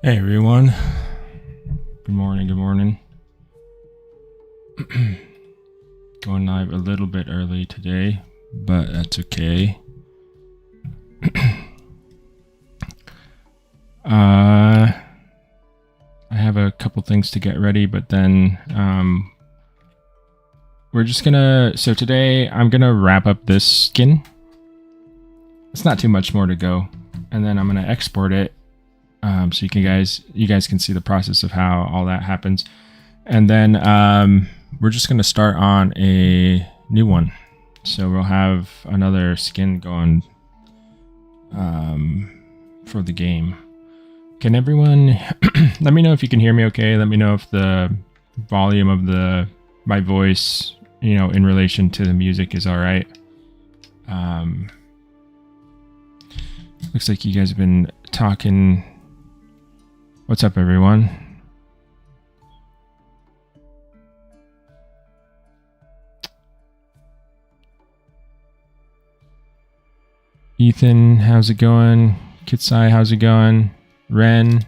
Hey everyone. Good morning, good morning. Going live a little bit early today, but that's okay. I have a couple things to get ready, but then we're just gonna, so today I'm gonna wrap up this skin. It's not too much more to go, and then I'm gonna export it so you guys can see the process of how all that happens. And then we're just going to start on a new one. So we'll have another skin going for the game. Can everyone let me know if you can hear me okay? Let me know if the volume of my voice, in relation to the music is all right. Looks like you guys have been talking. What's up, everyone? Ethan, how's it going? Kitsai, how's it going? Ren.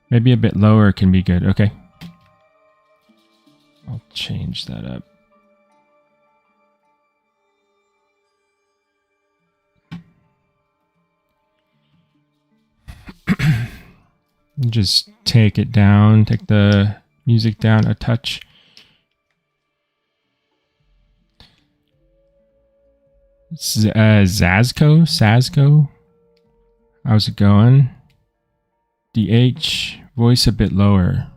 Maybe a bit lower can be good. Okay. I'll change that up. Just take it down, take the music down a touch. Sazco, how's it going? DH, voice a bit lower.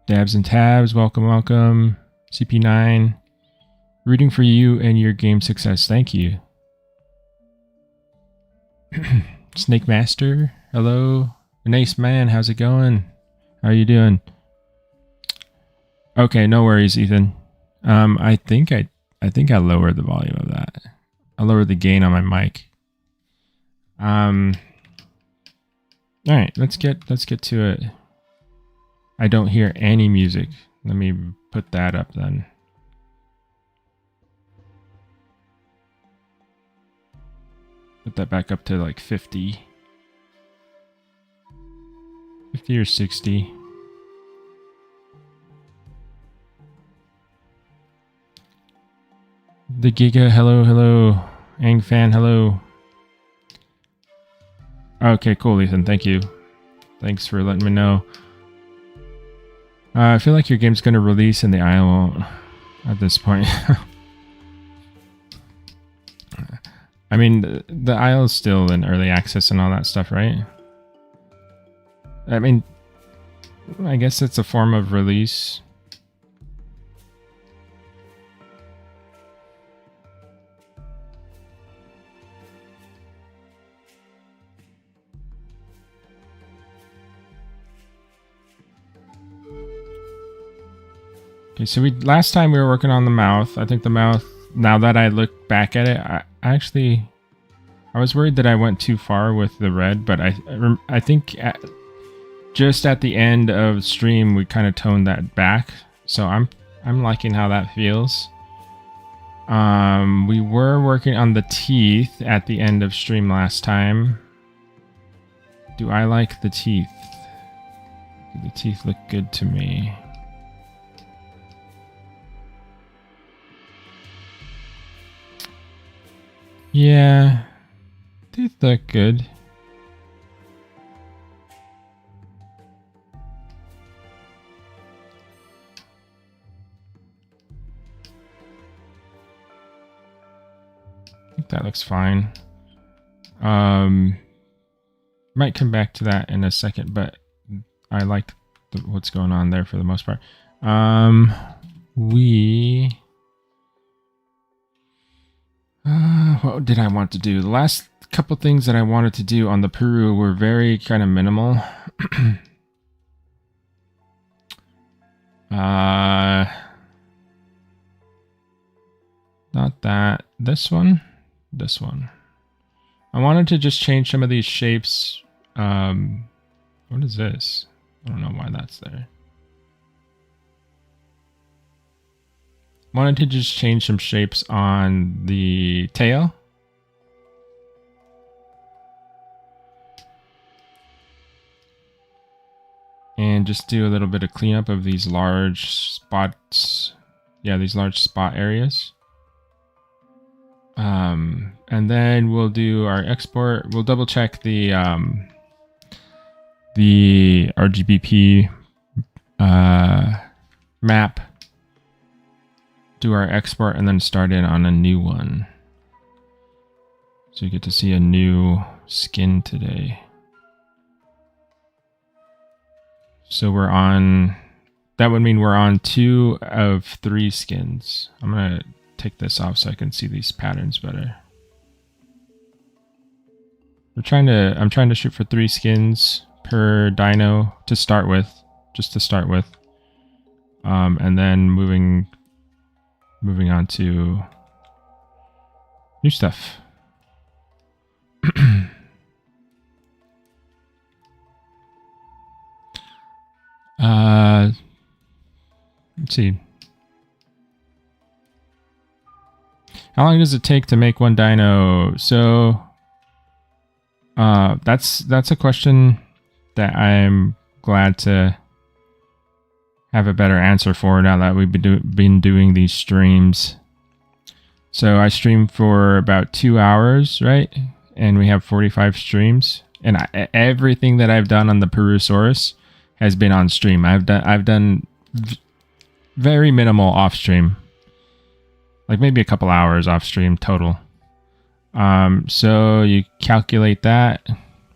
Dabs and tabs, welcome. CP9. Rooting for you and your game success. Thank you. Snake Master, hello. Nice man, how's it going? How are you doing? Okay, no worries, Ethan. I think I lowered the volume of that. I lowered the gain on my mic. All right, let's get to it. I don't hear any music. Let me put that up then. Put that back up to like 50. 50 or 60. The Giga, hello. Ang fan, hello. Okay, cool, Ethan. Thank you. Thanks for letting me know. I feel like your game's going to release and the IO won't at this point. I mean, the IO is still in early access and all that stuff, right? I mean, I guess it's a form of release. Okay, so last time we were working on the mouth. I think the mouth, now that I look back at it, I was worried that I went too far with the red, but I think just at the end of stream we kind of toned that back, so I'm liking how that feels. We were working on the teeth at the end of stream last time. Do I like the teeth? Do the teeth look good to me? Yeah, teeth look good. I think that looks fine. Might come back to that in a second, but I like what's going on there for the most part. What did I want to do? The last couple things that I wanted to do on the Peru were very kind of minimal. Not that. This one. I wanted to just change some of these shapes. What is this? I don't know why that's there. Wanted to just change some shapes on the tail. And just do a little bit of cleanup of these large spots. Yeah, these large spot areas. And then we'll do our export. We'll double check the RGBP map. Do our export and then start in on a new one. So you get to see a new skin today. So we're on, that would mean we're on 2 of 3 skins. I'm going to take this off so I can see these patterns better. I'm trying to shoot for 3 skins per dino to start with, just to start with. And then moving on to new stuff. Let's see. How long does it take to make one dino? So, that's a question that I'm glad to have a better answer for now that we've been doing these streams. So I stream for about 2 hours, right? And we have 45 streams. And everything that I've done on the Perusaurus has been on stream. I've done very minimal off stream, like maybe a couple hours off stream total. So you calculate that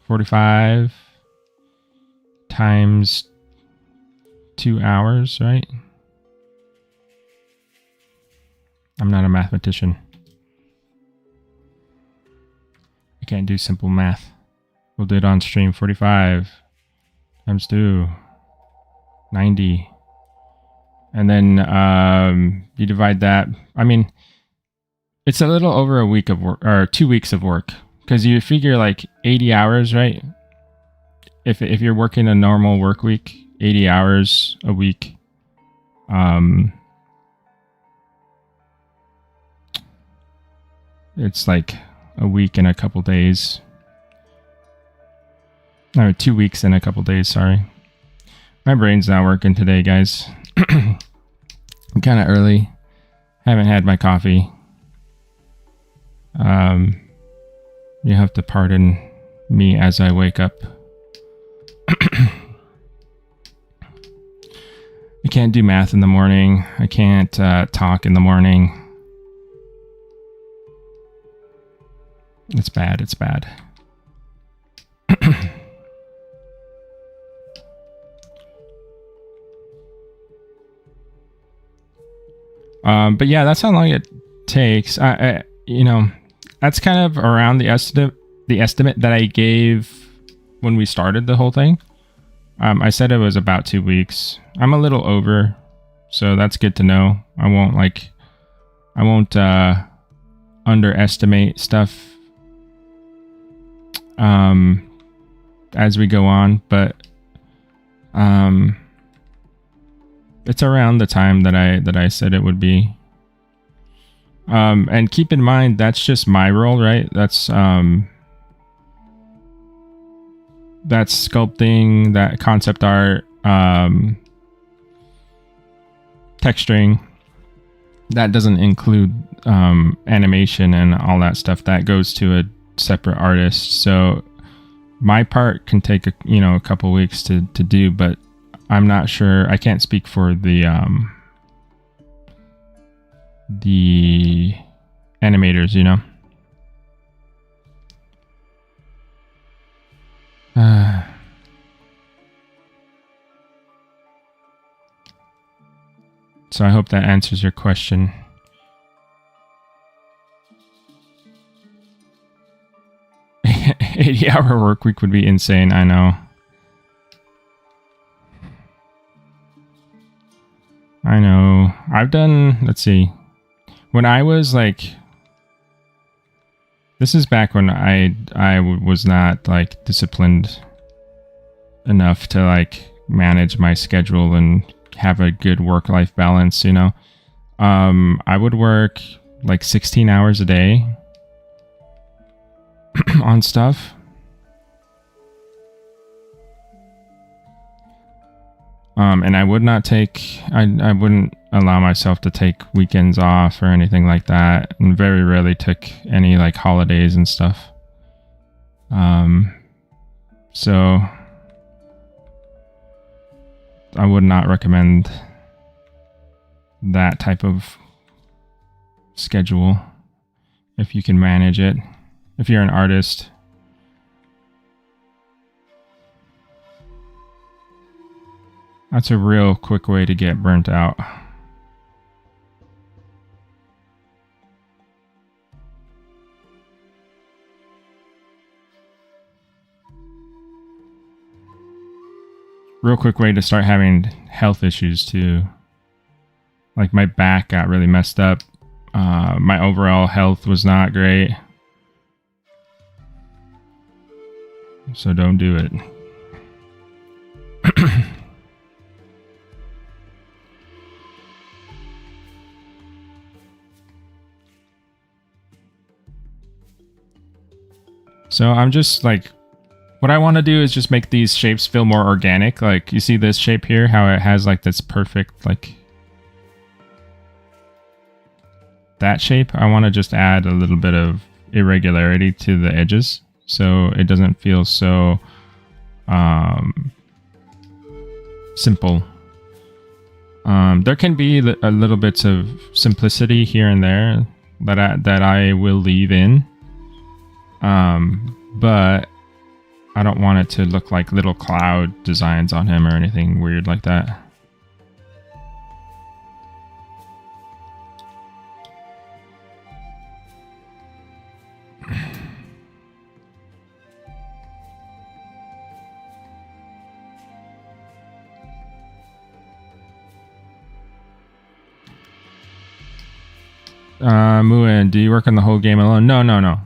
45 times 2 hours, right? I'm not a mathematician. I can't do simple math. We'll do it on stream. 45 times 2, 90. And then you divide that. I mean, it's a little over a week of work, or 2 weeks of work, because you figure like 80 hours, right? If you're working a normal work week, 80 hours a week. It's like a week and a couple days. No, 2 weeks and a couple days, sorry. My brain's not working today, guys. I'm kind of early. Haven't had my coffee. You have to pardon me as I wake up. I can't do math in the morning. I can't talk in the morning. It's bad. It's bad. But yeah, that's how long it takes. You know, that's kind of around the estimate that I gave when we started the whole thing. I said it was about 2 weeks. I'm a little over, so that's good to know. I won't underestimate stuff as we go on, but it's around the time that I said it would be. And keep in mind, that's just my role, right? That's sculpting, that concept art, texturing. That doesn't include animation and all that stuff. That goes to a separate artist. So my part can take a couple weeks to do, but I'm not sure. I can't speak for the animators, you know. So I hope that answers your question. $80-hour work week would be insane, I know. I know. I've done, let's see. When I was like, this is back when I was not like disciplined enough to like manage my schedule and have a good work-life balance, you know. I would work like 16 hours a day on stuff. And I would not take, I wouldn't allow myself to take weekends off or anything like that. And very rarely took any like holidays and stuff. So I would not recommend that type of schedule if you can manage it. If you're an artist. That's a real quick way to get burnt out. Real quick way to start having health issues too. Like my back got really messed up. My overall health was not great. So don't do it. So I'm just like, what I want to do is just make these shapes feel more organic. Like you see this shape here, how it has like this perfect, like that shape. I want to just add a little bit of irregularity to the edges so it doesn't feel so simple. There can be a little bits of simplicity here and there that I will leave in. But I don't want it to look like little cloud designs on him or anything weird like that. Muin, do you work on the whole game alone? No.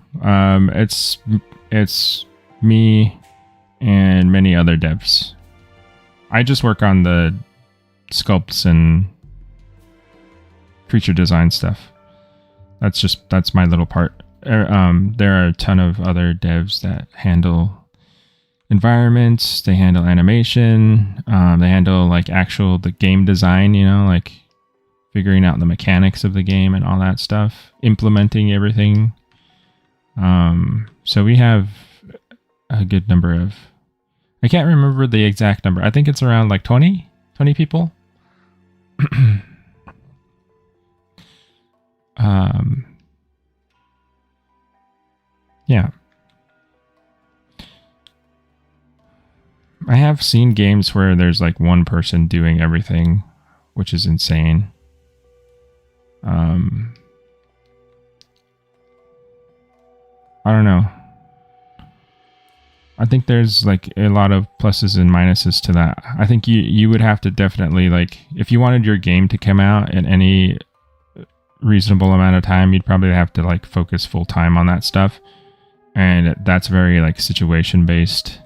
It's me and many other devs. I just work on the sculpts and creature design stuff. That's my little part. There are a ton of other devs that handle environments, they handle animation, they handle like the game design, you know, like figuring out the mechanics of the game and all that stuff, implementing everything. So we have a good number of, I can't remember the exact number. I think it's around like 20 people. Yeah. I have seen games where there's like one person doing everything, which is insane. I don't know. I think there's like a lot of pluses and minuses to that. I think you would have to definitely, like, if you wanted your game to come out in any reasonable amount of time, you'd probably have to like focus full time on that stuff. And that's very like situation based.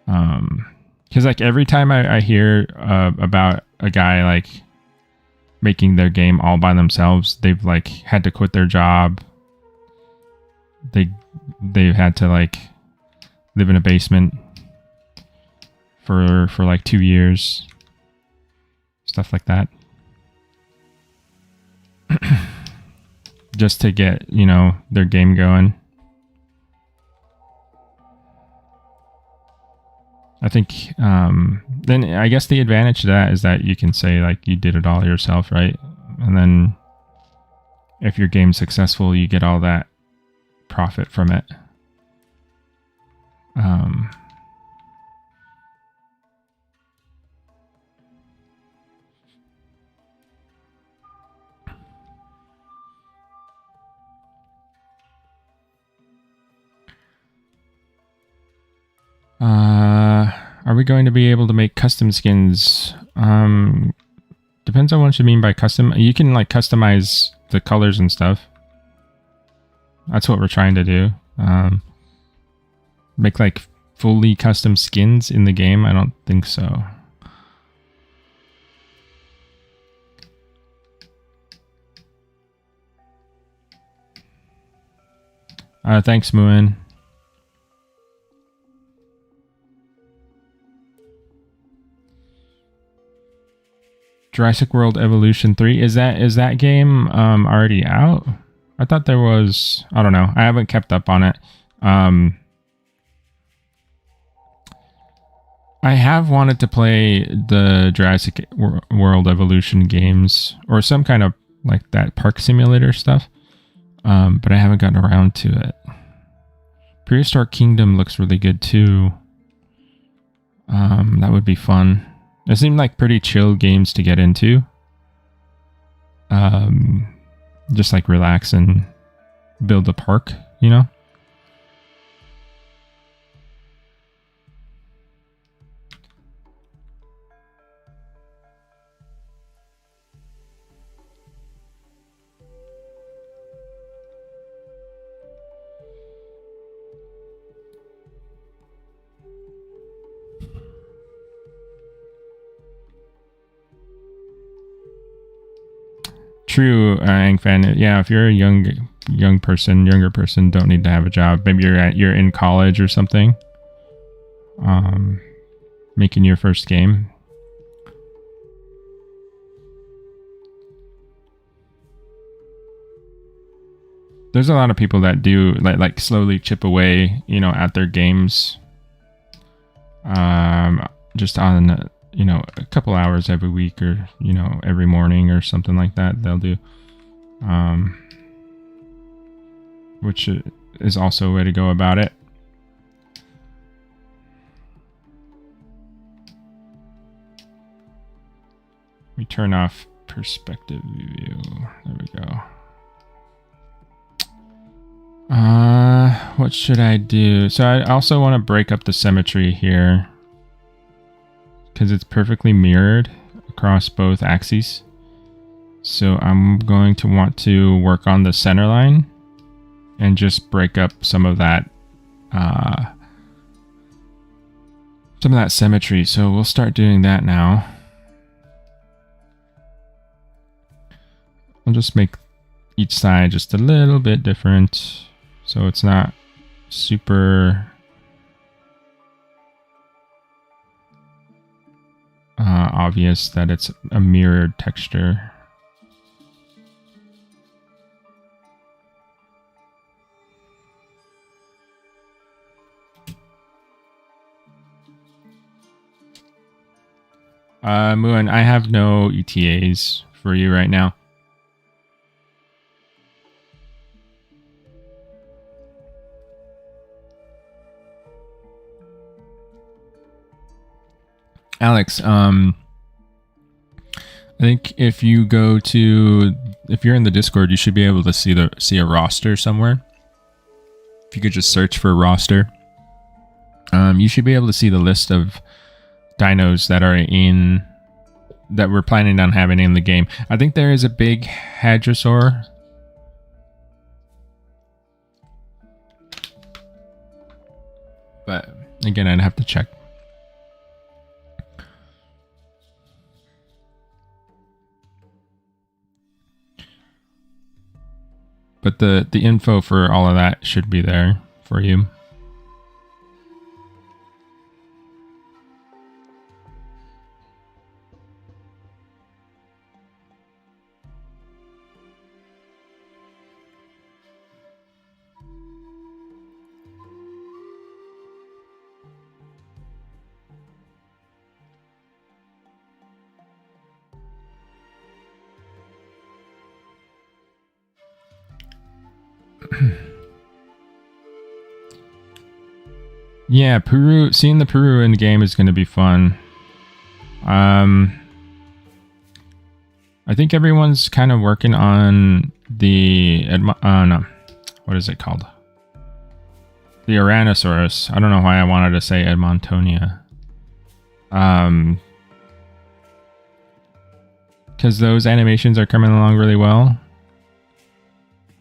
Because like every time I hear about a guy like making their game all by themselves, they've like had to quit their job. They've had to like live in a basement for like 2 years, stuff like that, just to get, you know, their game going. I think then I guess the advantage to that is that you can say like you did it all yourself, right? And then if your game's successful, you get all that profit from it. Are we going to be able to make custom skins? Depends on what you mean by custom. You can like customize the colors and stuff. That's what we're trying to do. Make like fully custom skins in the game? I don't think so. Thanks, Muin. Jurassic World Evolution 3. Is that game already out? I thought there was, I don't know. I haven't kept up on it. I have wanted to play the Jurassic World Evolution games or some kind of like that park simulator stuff. But I haven't gotten around to it. Prehistoric Kingdom looks really good too. That would be fun. They seem like pretty chill games to get into. Just like relax and build a park, you know? True, Angfan. Yeah, if you're a younger person, don't need to have a job. Maybe you're in college or something. Making your first game. There's a lot of people that do like slowly chip away, you know, at their games. Just on you know, a couple hours every week or, you know, every morning or something like that they'll do. Which is also a way to go about it. We turn off perspective view. There we go. What should I do? So I also want to break up the symmetry here, because it's perfectly mirrored across both axes. So I'm going to want to work on the center line and just break up some of that symmetry. So we'll start doing that now. I'll just make each side just a little bit different, so it's not super obvious that it's a mirrored texture. Muin, I have no ETAs for you right now. Alex, I think if you're in the Discord, you should be able to see a roster somewhere. If you could just search for roster, you should be able to see the list of dinos that we're planning on having in the game. I think there is a big hadrosaur. But again, I'd have to check. But the info for all of that should be there for you. Yeah, seeing the Peru in the game is going to be fun. I think everyone's kind of working on the what is it called? The Tyrannosaurus. I don't know why I wanted to say Edmontonia. Because those animations are coming along really well.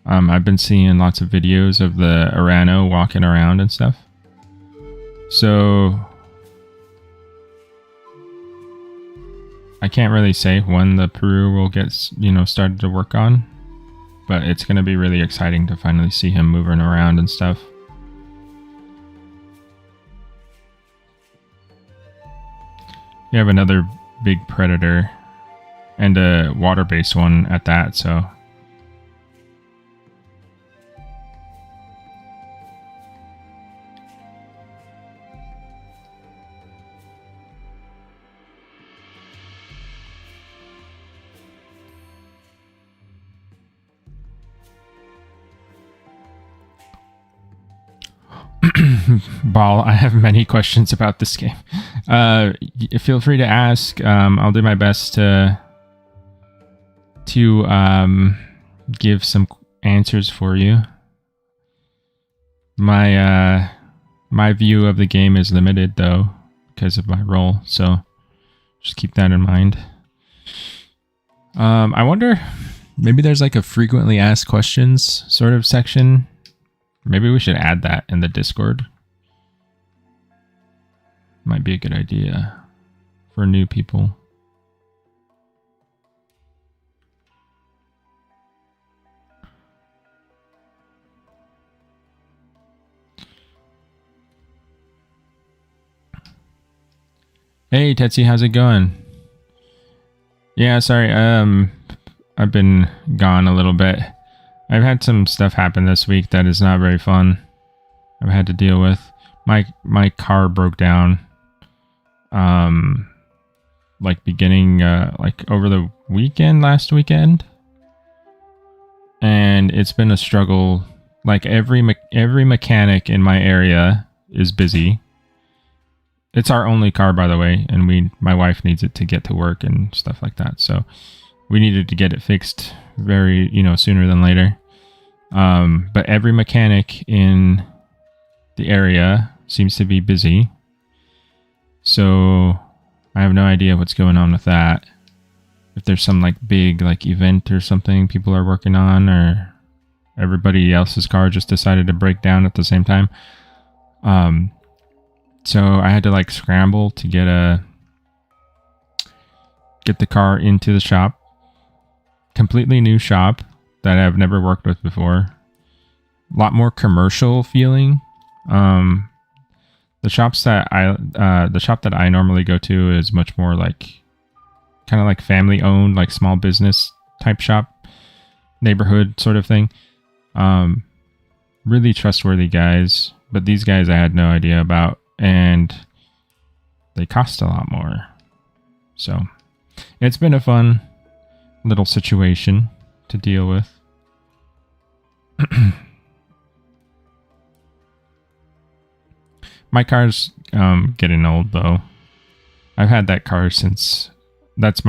I've been seeing lots of videos of the Arano walking around and stuff. So I can't really say when the Peru will get, started to work on. but it's going to be really exciting to finally see him moving around and stuff. You have another big predator and a water-based one at that, so Ball, I have many questions about this game. Feel free to ask. I'll do my best to give some answers for you. My view of the game is limited though because of my role, so just keep that in mind. I wonder, maybe there's like a frequently asked questions sort of section. Maybe we should add that in the Discord. Might be a good idea for new people. Hey Tetsuy, how's it going? Yeah, sorry, I've been gone a little bit. I've had some stuff happen this week that is not very fun. I've had to deal with. My car broke down. Like beginning like over the weekend, last weekend. And it's been a struggle. Like every mechanic in my area is busy. It's our only car, by the way, and my wife needs it to get to work and stuff like that. So we needed to get it fixed very, sooner than later. But every mechanic in the area seems to be busy. So I have no idea what's going on with that. If there's some like big like event or something people are working on, or everybody else's car just decided to break down at the same time. So I had to like scramble to get the car into the shop. Completely new shop that I've never worked with before. A lot more commercial feeling. The shop that I normally go to is much more like kind of like family owned, like small business type shop, neighborhood sort of thing. Really trustworthy guys, but these guys I had no idea about, and they cost a lot more. So it's been a fun little situation to deal with. My car's getting old though. I've had that car since that's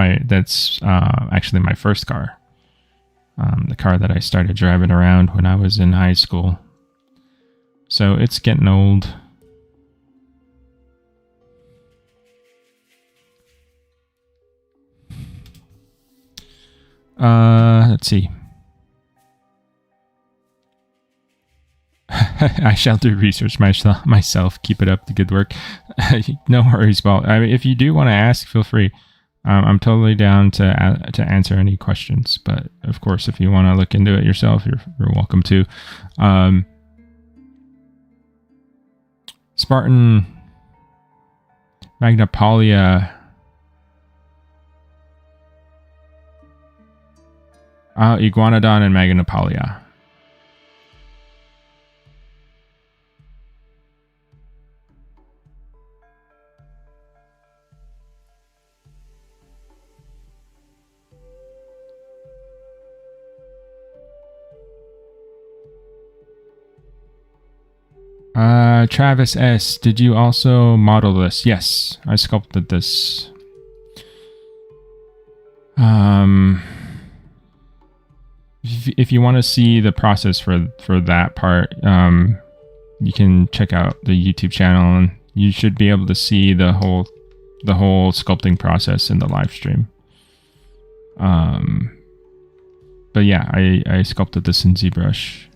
actually my first car. The car that I started driving around when I was in high school. So it's getting old. Let's see. I shall do research myself. Keep it up, the good work. No worries, Paul. I mean, if you do want to ask, feel free. I'm totally down to answer any questions. But of course, if you want to look into it yourself, you're welcome to. Spartan, Magnapolia. Iguanodon and Magnapolia. Travis S, did you also model this? Yes, I sculpted this. If you want to see the process for that part, you can check out the YouTube channel, and you should be able to see the whole sculpting process in the live stream. But yeah, I sculpted this in ZBrush.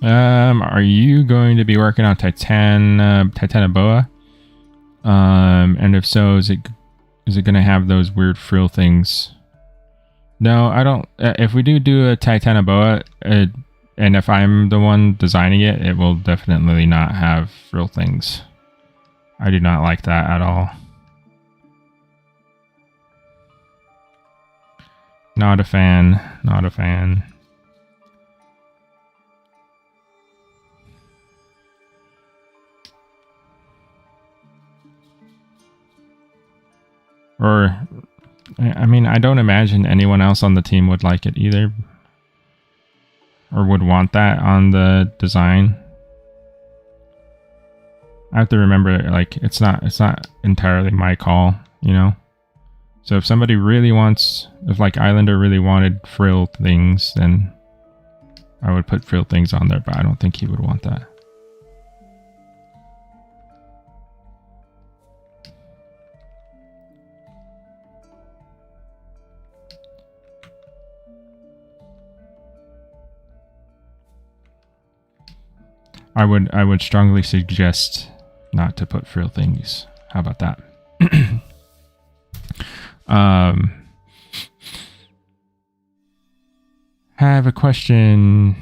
Are you going to be working on Titanoboa? And if so, is it going to have those weird frill things? No, I don't. If we do a Titanoboa, and if I'm the one designing it, it will definitely not have frill things. I do not like that at all. Not a fan. Not a fan. Or, I mean, I don't imagine anyone else on the team would like it either. Or would want that on the design. I have to remember, like, it's not entirely my call, you know? So if somebody really wants, if like Islander really wanted frill things, then I would put frill things on there, but I don't think he would want that. I would strongly suggest not to put frill things. How about that? Have a question.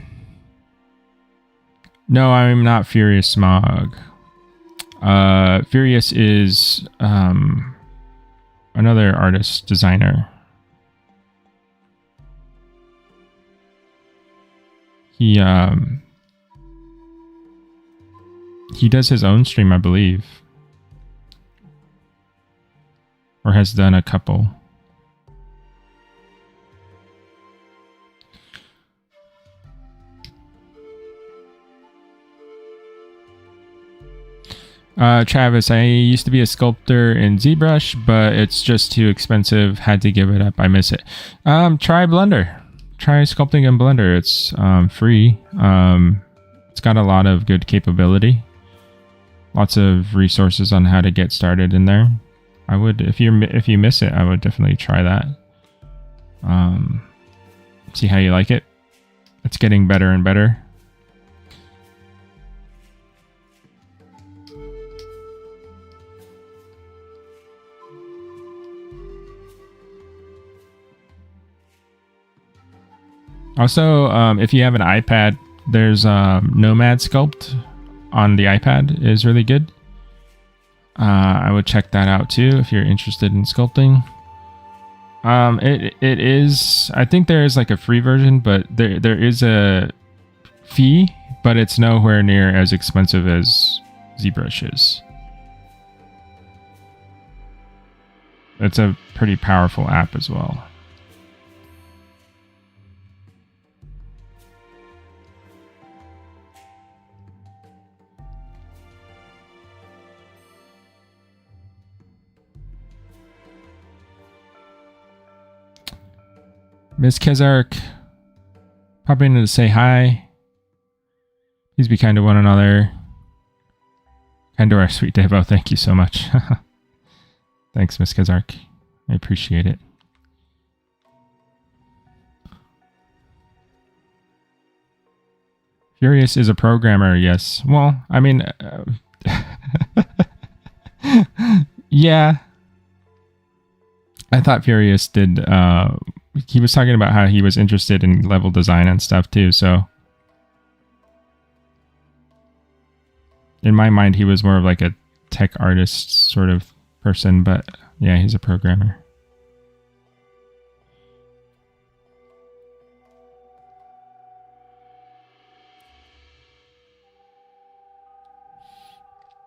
No, I'm not Furious Smog. Furious is another artist, designer. He does his own stream, I believe. Or has done a couple. Travis, I used to be a sculptor in ZBrush, but it's just too expensive. Had to give it up. I miss it. Try Blender. Try sculpting in Blender. It's free. It's got a lot of good capability. Lots of resources on how to get started in there. I would, if you miss it, I would definitely try that. See how you like it. It's getting better and better. Also, if you have an iPad, there's Nomad Sculpt on the iPad is really good. I would check that out too if you're interested in sculpting. It is, I think there is like a free version, but there is a fee, but it's nowhere near as expensive as ZBrush is. It's a pretty powerful app as well. Miss Kezark, popping in to say hi. Please be kind to one another. Kind to our sweet Devo. Thank you so much. Thanks, Miss Kezark. I appreciate it. Furious is a programmer, yes. Well, I mean, yeah. I thought Furious did, he was talking about how he was interested in level design and stuff too, so. In my mind, he was more of like a tech artist sort of person, but yeah, he's a programmer.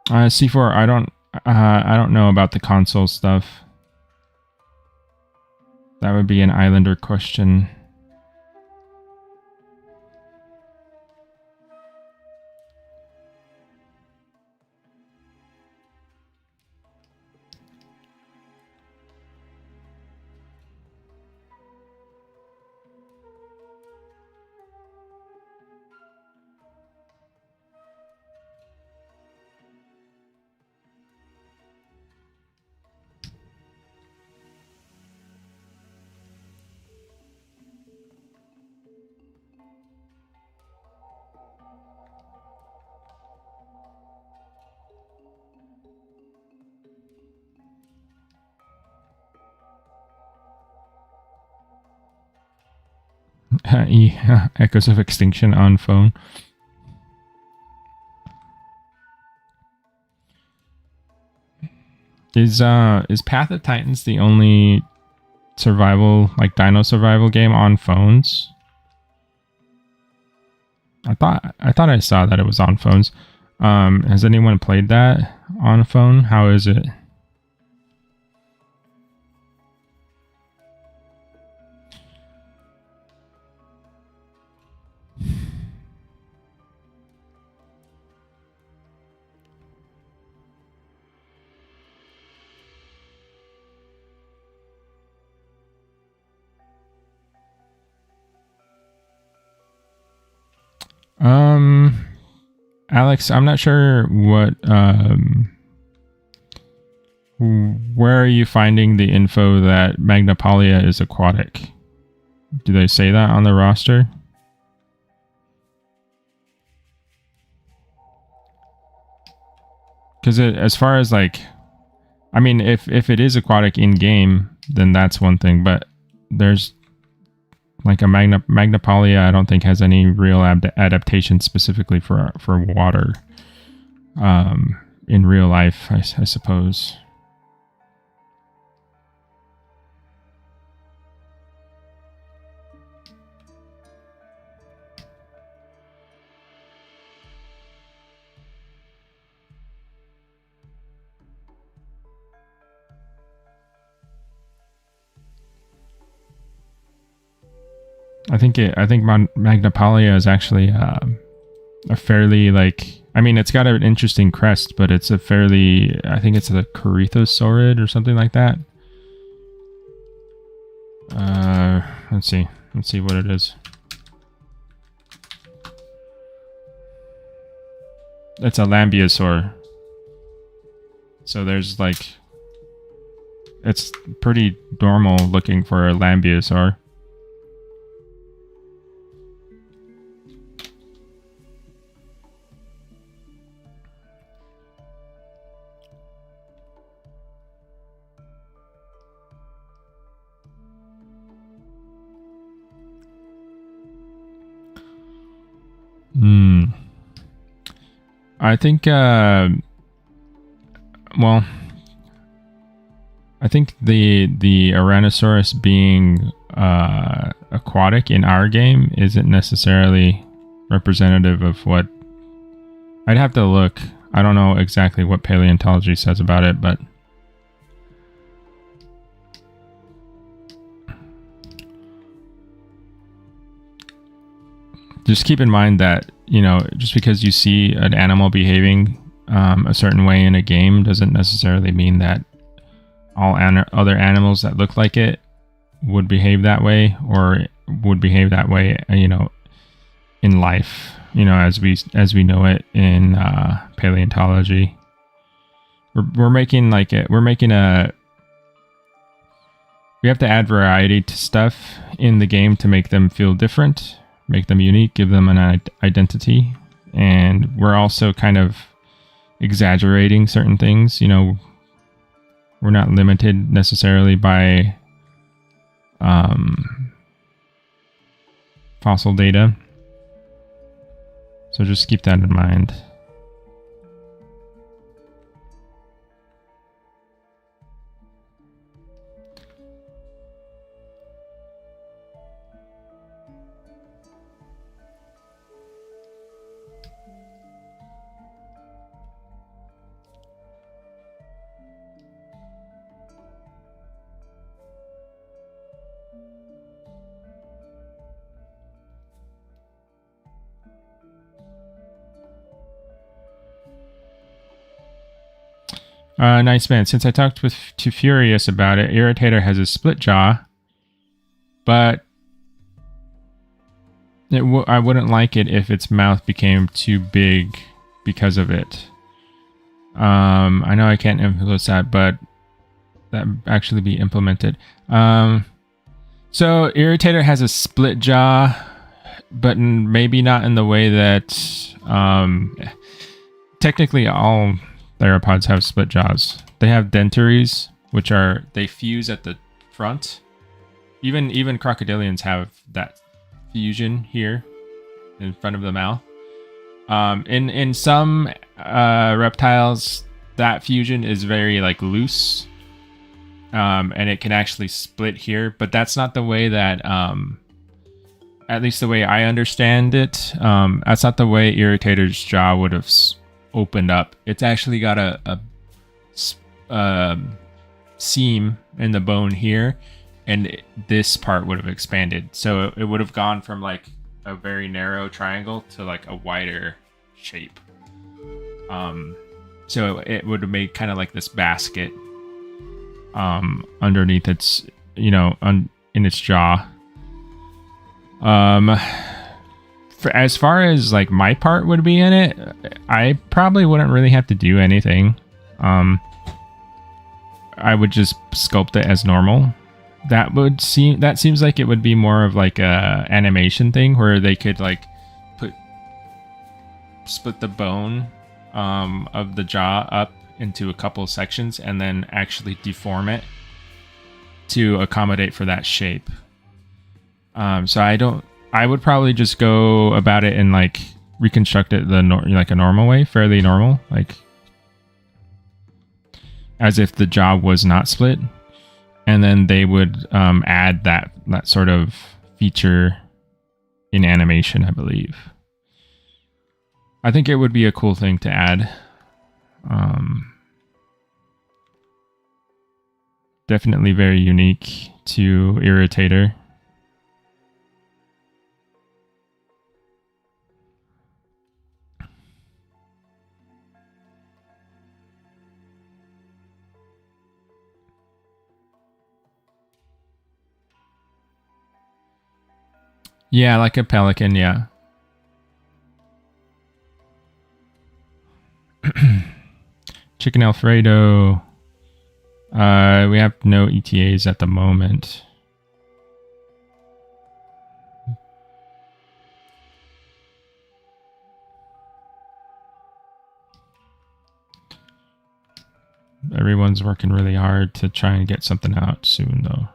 C4, I don't know about the console stuff. That would be an Islander question. Echoes of Extinction on phone. Is Path of Titans the only survival, like dino survival game on phones? I thought I saw that it was on phones. Has anyone played that on a phone? How is it? Alex, I'm not sure what where are you finding the info that Magnapolia is aquatic? Do they say that on the roster? Because as far as like, I mean, if it is aquatic in game, then that's one thing. But there's like a Magnapolia, I don't think has any real adaptation specifically for water in real life, I suppose. I think Magnapolia is actually a fairly like, I mean, it's got an interesting crest, but it's a fairly, I think it's a Corythosaurid or something like that. Let's see what it is. It's a Lambeosaur. So there's like, it's pretty normal looking for a Lambeosaur. I think, well, I think the Tyrannosaurus being aquatic in our game isn't necessarily representative of what... I'd have to look. I don't know exactly what paleontology says about it, but... just keep in mind that, you know, just because you see an animal behaving a certain way in a game doesn't necessarily mean that all other animals that look like it would behave that way, or would behave that way, you know, in life, you know, as we know it in paleontology. We're making like we have to add variety to stuff in the game to make them feel different, make them unique, give them an identity. And we're also kind of exaggerating certain things. You know, we're not limited necessarily by fossil data. So just keep that in mind. Nice man. Since I talked to Furious about it, Irritator has a split jaw, but I wouldn't like it if its mouth became too big because of it. I know I can't influence that, but that actually be implemented. So Irritator has a split jaw, but maybe not in the way that technically all theropods have split jaws. They have dentaries, which they fuse at the front. Even crocodilians have that fusion here in front of the mouth. In some reptiles, that fusion is very like loose, and it can actually split here. But that's not the way that, at least the way I understand it, that's not the way Irritator's jaw would have opened up. It's actually got a seam in the bone here, and this part would have expanded. So it would have gone from like a very narrow triangle to like a wider shape. So it would have made kind of like this basket underneath its, in its jaw. As far as like my part would be in it, I probably wouldn't really have to do anything. I would just sculpt it as normal. That seems like it would be more of like a animation thing where they could like split the bone of the jaw up into a couple sections and then actually deform it to accommodate for that shape. So I would probably just go about it and like reconstruct it like a normal way, fairly normal, like as if the jaw was not split, and then they would add that sort of feature in animation, I believe. I think it would be a cool thing to add. Definitely very unique to Irritator. Yeah, like a pelican, yeah. Chicken Alfredo. We have no ETAs at the moment. Everyone's working really hard to try and get something out soon, though.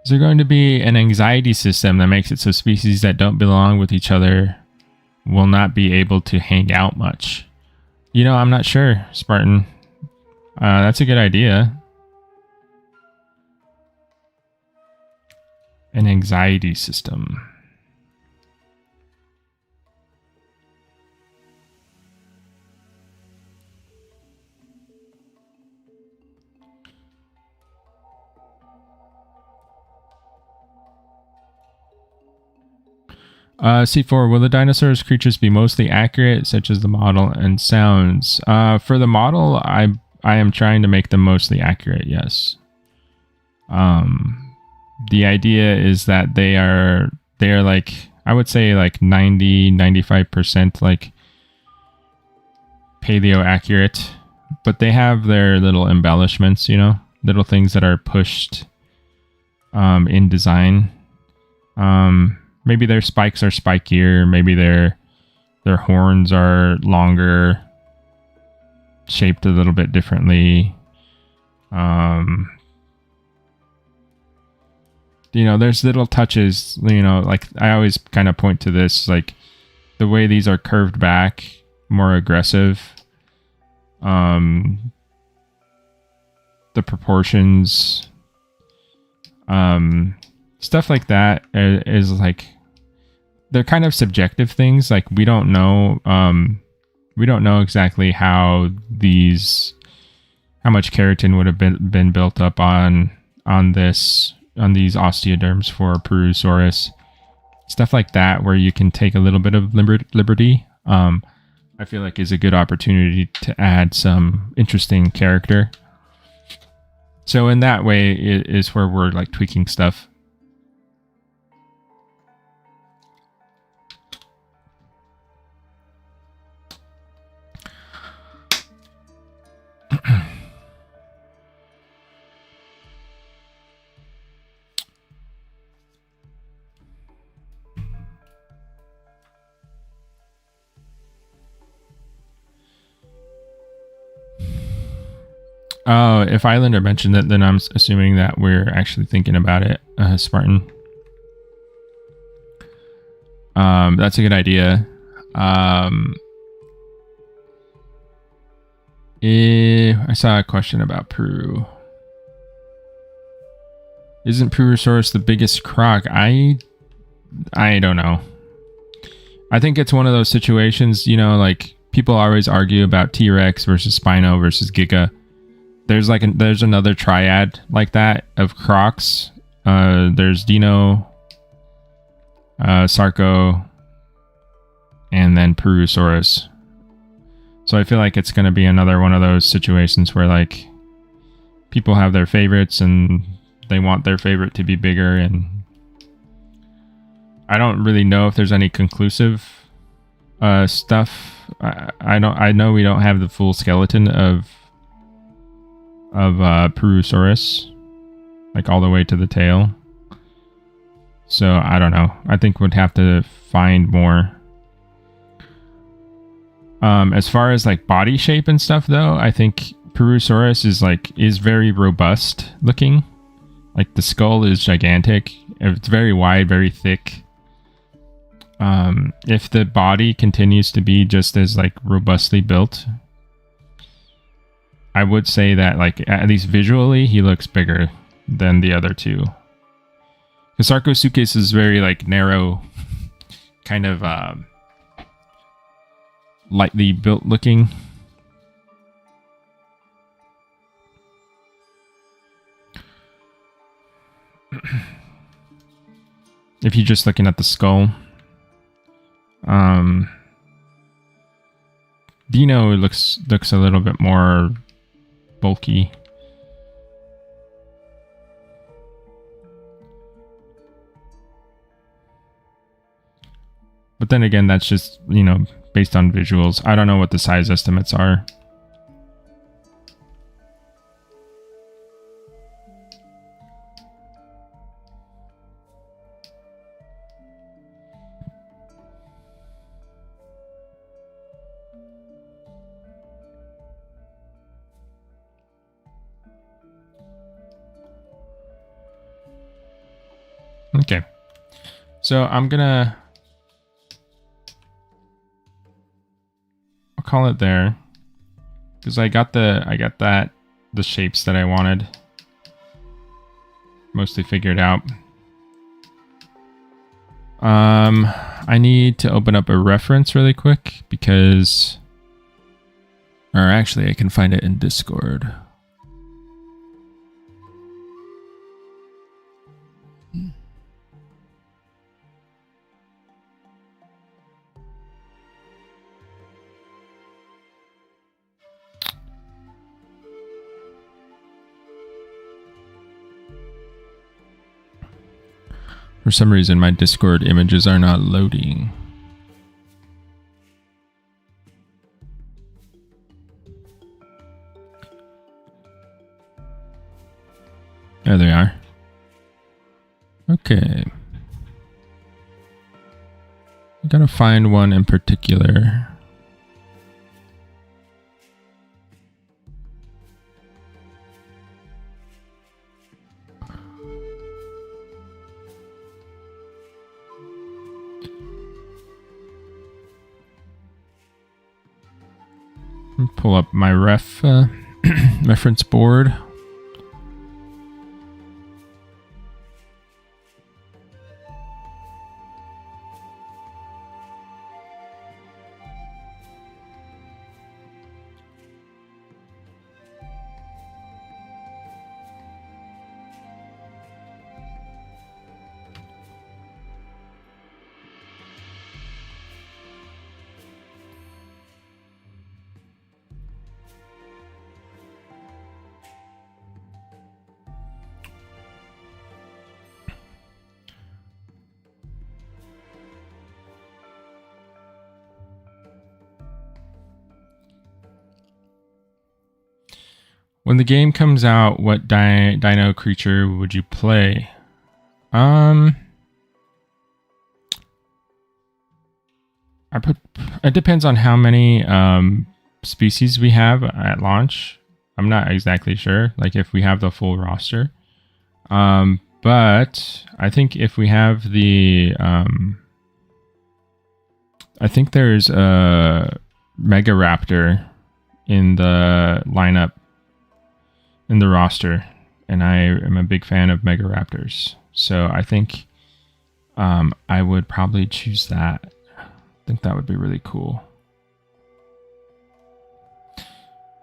Is there going to be an anxiety system that makes it so species that don't belong with each other will not be able to hang out much? I'm not sure, Spartan. That's a good idea. An anxiety system. C4, will the dinosaurs creatures be mostly accurate, such as the model and sounds? For the model, I am trying to make them mostly accurate, yes. The idea is that they are like, I would say like 90-95% like paleo accurate, but they have their little embellishments, little things that are pushed in design. Maybe their spikes are spikier. Maybe their horns are longer, shaped a little bit differently. There's little touches, like I always kind of point to this, like the way these are curved back, more aggressive. The proportions, stuff like that is like, they're kind of subjective things. Like we don't know exactly how much keratin would have been built up on these osteoderms for Purussaurus, stuff like that, where you can take a little bit of liberty. I feel like is a good opportunity to add some interesting character. So in that way is where we're like tweaking stuff. Oh, if Islander mentioned it, then I'm assuming that we're actually thinking about it, Spartan. That's a good idea. I saw a question about Peru. Isn't Purusaurus the biggest croc? I don't know. I think it's one of those situations, you know, like people always argue about T-Rex versus Spino versus Giga. There's another triad like that of crocs. There's Dino, Sarco, and then Purussaurus. So I feel like it's going to be another one of those situations where like people have their favorites and they want their favorite to be bigger, and I don't really know if there's any conclusive stuff. I know we don't have the full skeleton of Perusaurus, like all the way to the tail. So I don't know. I think we'd have to find more. As far as like body shape and stuff, though, I think Perusaurus is very robust looking. Like the skull is gigantic. It's very wide, very thick. If the body continues to be just as like robustly built, I would say that like at least visually he looks bigger than the other two. Because Sarcosuchus is very like narrow, kind of lightly built looking. If you're just looking at the skull, Dino looks a little bit more bulky. But then again, that's just, you know, based on visuals. I don't know what the size estimates are. Okay. So I'm gonna call it there, because I got the shapes that I wanted mostly figured out. I need to open up a reference really quick because, or actually I can find it in Discord. For some reason, my Discord images are not loading. There they are. Okay. I gotta find one in particular. Pull up my reference board. When the game comes out, what dino creature would you play? It depends on how many species we have at launch. I'm not exactly sure, like if we have the full roster. But I think if we have the, I think there's a Mega Raptor in the lineup, in the roster, and I am a big fan of Mega Raptors. So I think I would probably choose that. I think that would be really cool.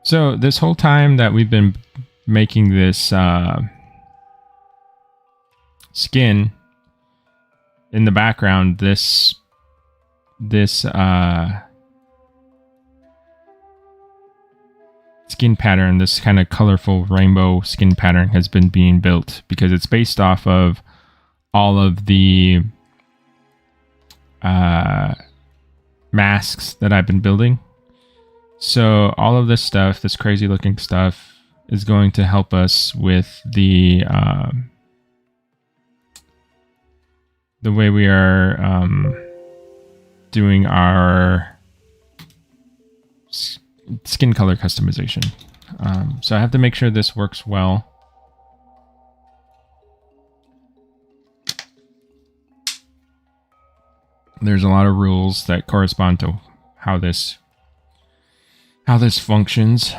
So this whole time that we've been making this skin, in the background, this skin pattern, this kind of colorful rainbow skin pattern has been being built because it's based off of all of the masks that I've been building. So all of this stuff, this crazy looking stuff, is going to help us with the way we are doing our skin color customization. So I have to make sure this works well. There's a lot of rules that correspond to how this functions.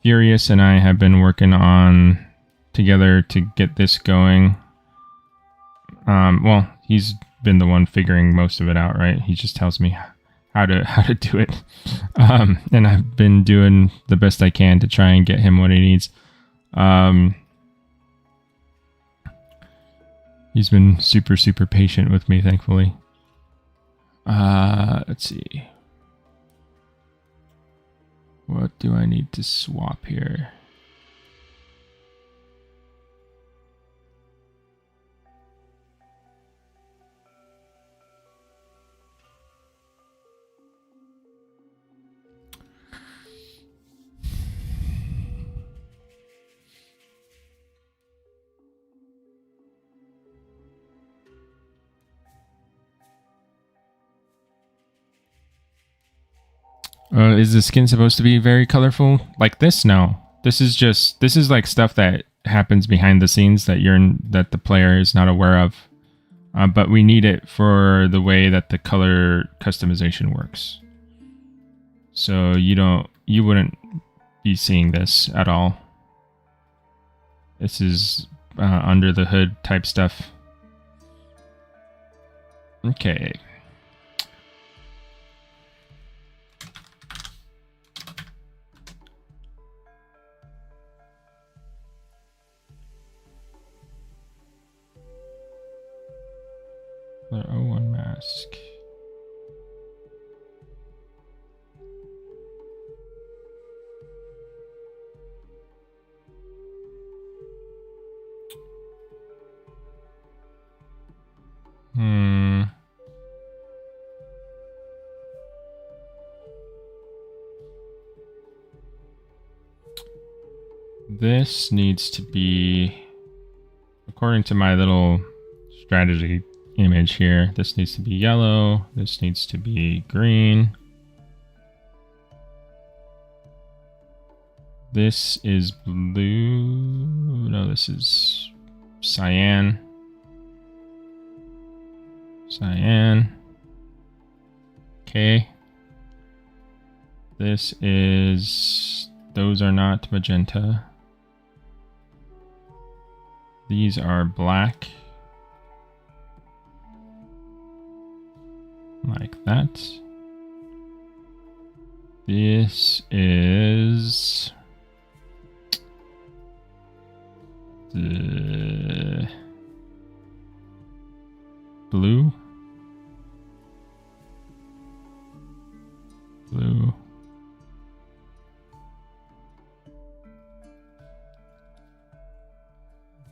Furious and I have been working on together to get this going. Well, he's been the one figuring most of it out, right? He just tells me how to do it. And I've been doing the best I can to try and get him what he needs. He's been super, super patient with me, thankfully. Let's see. What do I need to swap here? Is the skin supposed to be very colorful like this? No. This is like stuff that happens behind the scenes that that the player is not aware of. But we need it for the way that the color customization works. So you wouldn't be seeing this at all. This is under the hood type stuff. Okay. The O1 mask. This needs to be, according to my little strategy image here, this needs to be yellow, this needs to be green. This is blue. No, this is cyan. Cyan. Okay. This is, those are not magenta. These are black. Like that. This is the blue. Blue.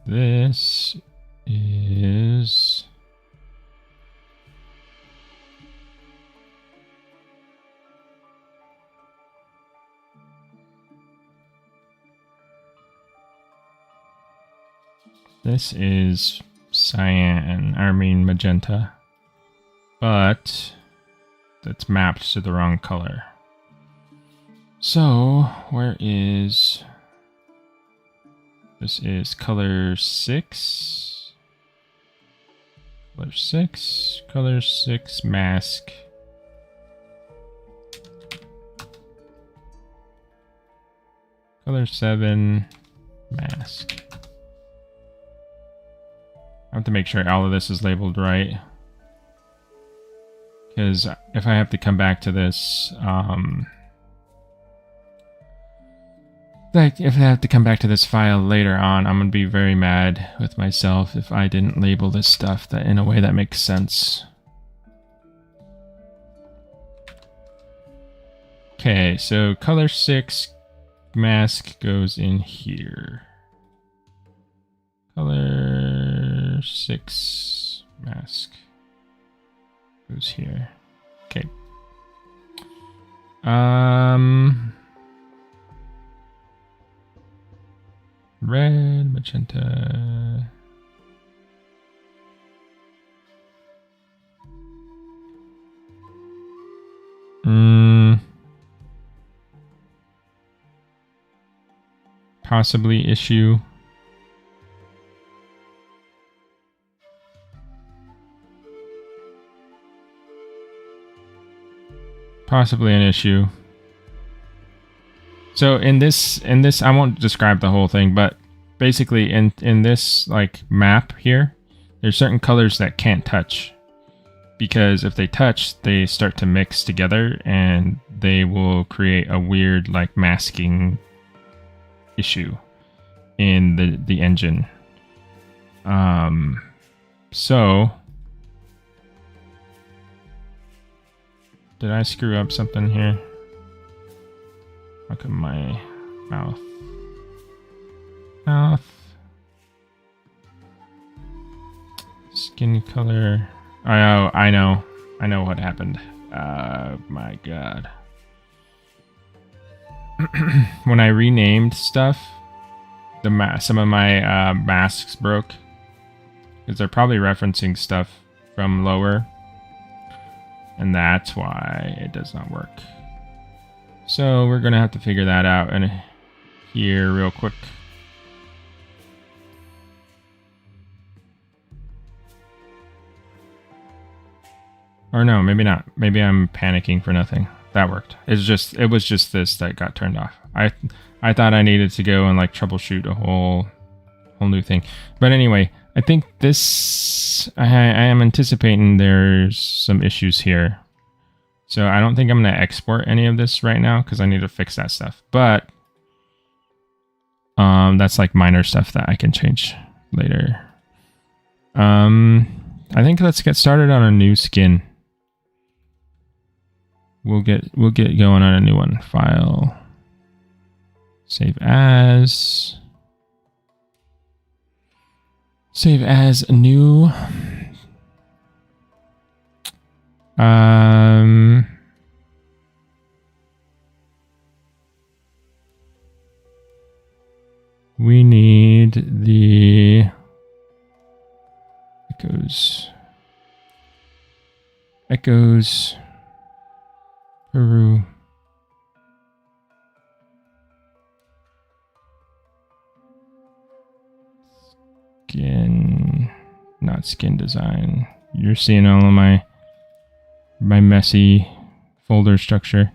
This is cyan, I mean magenta. But that's mapped to the wrong color. So where is... This is color 6. Color 6. Color 6 mask. Color 7 mask. I have to make sure all of this is labeled right. Because if I have to come back to this, like if I have to come back to this file later on, I'm gonna be very mad with myself if I didn't label this stuff that in a way that makes sense. Okay, so color 6 mask goes in here. Color 6 mask goes here. Okay. Red, magenta. Possibly issue. Possibly an issue. So in this, I won't describe the whole thing, but basically in this like map here, there's certain colors that can't touch, because if they touch, they start to mix together and they will create a weird like masking issue in the engine. So did I screw up something here? Look at my mouth. Skin color. Oh, I know what happened. My God. When I renamed stuff, some of my masks broke, because they're probably referencing stuff from lower, and that's why it does not work. So we're gonna have to figure that out in here real quick. Or no, maybe not. Maybe I'm panicking for nothing. That worked. It was just this that got turned off. I thought I needed to go and like troubleshoot a whole new thing. But anyway, I think this I am anticipating there's some issues here. So I don't think I'm going to export any of this right now because I need to fix that stuff. But that's like minor stuff that I can change later. I think let's get started on a new skin. We'll get going on a new one. File. Save as. Save as new. We need the Echoes Peru. Skin, not skin design. You're seeing all of my messy folder structure.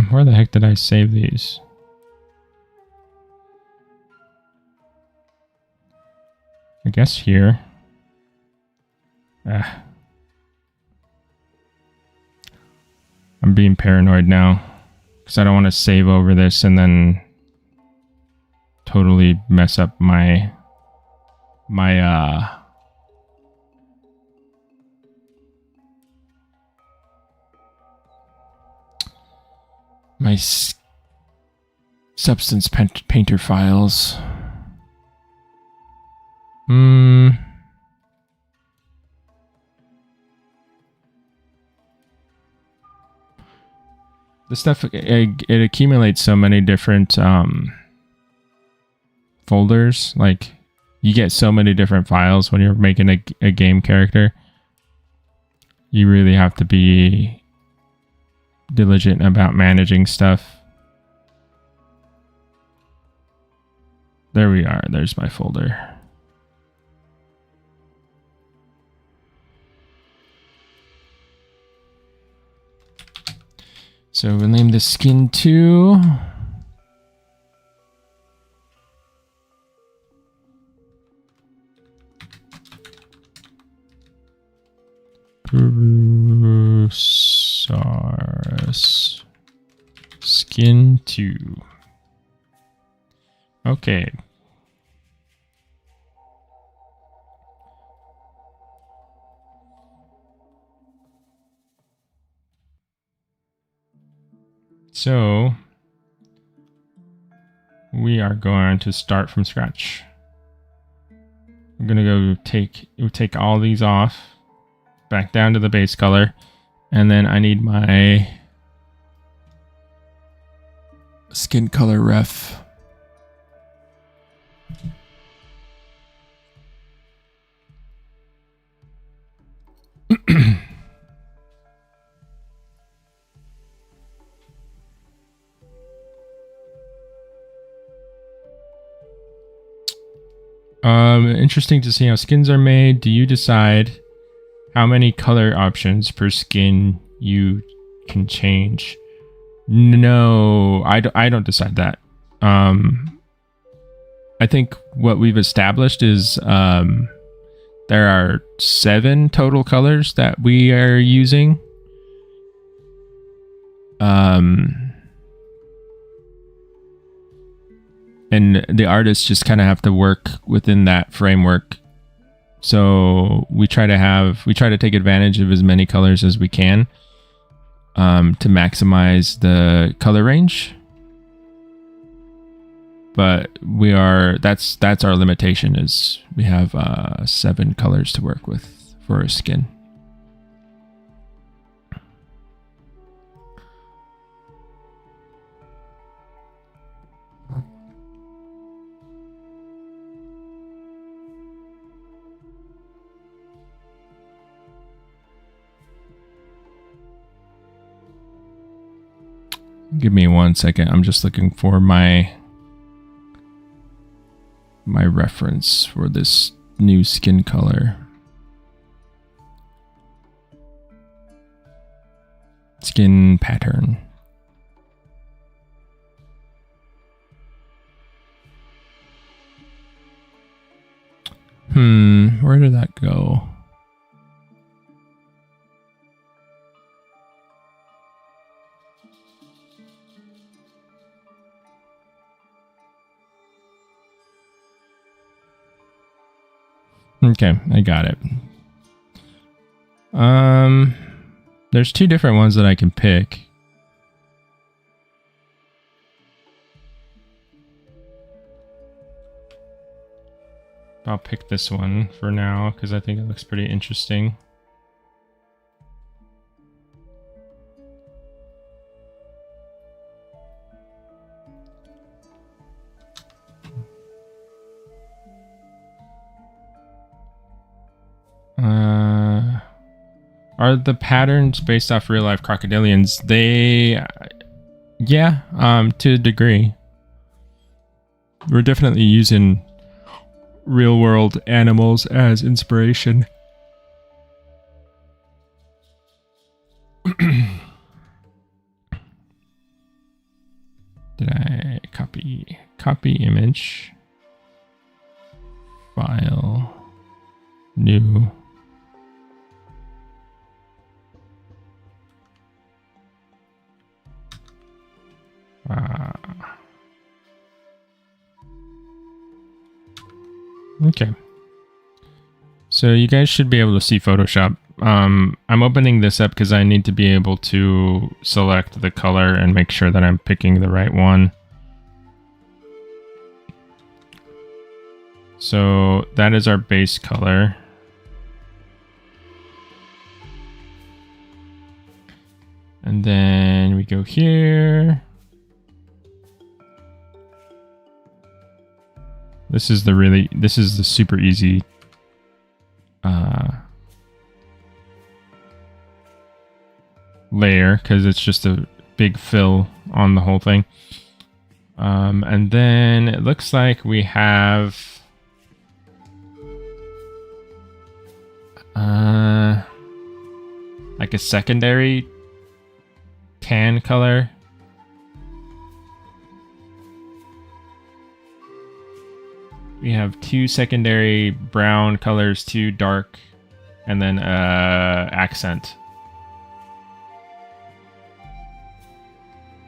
Where the heck did I save these? I guess here. I'm being paranoid now because I don't want to save over this and then totally mess up my substance painter files. The stuff, it accumulates so many different folders. Like You get so many different files when you're making a game character. You really have to be diligent about managing stuff. There we are. There's my folder. So we'll name this skin 2. Purussaurus skin 2. Okay. So we are going to start from scratch. I'm gonna go take all these off, back down to the base color, and then I need my skin color ref. Interesting to see how skins are made. Do you decide how many color options per skin you can change? No, I don't decide that. I think what we've established is there are 7 total colors that we are using. And the artists just kind of have to work within that framework. So we try to take advantage of as many colors as we can to maximize the color range. But that's our limitation, is we have 7 colors to work with for a skin. Give me 1 second. I'm just looking for my reference for this new skin color. Skin pattern. Where did that go? Okay, I got it. There's 2 different ones that I can pick. I'll pick this one for now because I think it looks pretty interesting. Are the patterns based off real life crocodilians? Yeah, to a degree. We're definitely using real world animals as inspiration. Did I copy image, file, new? Okay. So you guys should be able to see Photoshop. I'm opening this up because I need to be able to select the color and make sure that I'm picking the right one. So that is our base color. And then we go here. This is the super easy layer, because it's just a big fill on the whole thing. And then it looks like we have like a secondary tan color. We have two secondary brown colors, two dark, and then accent.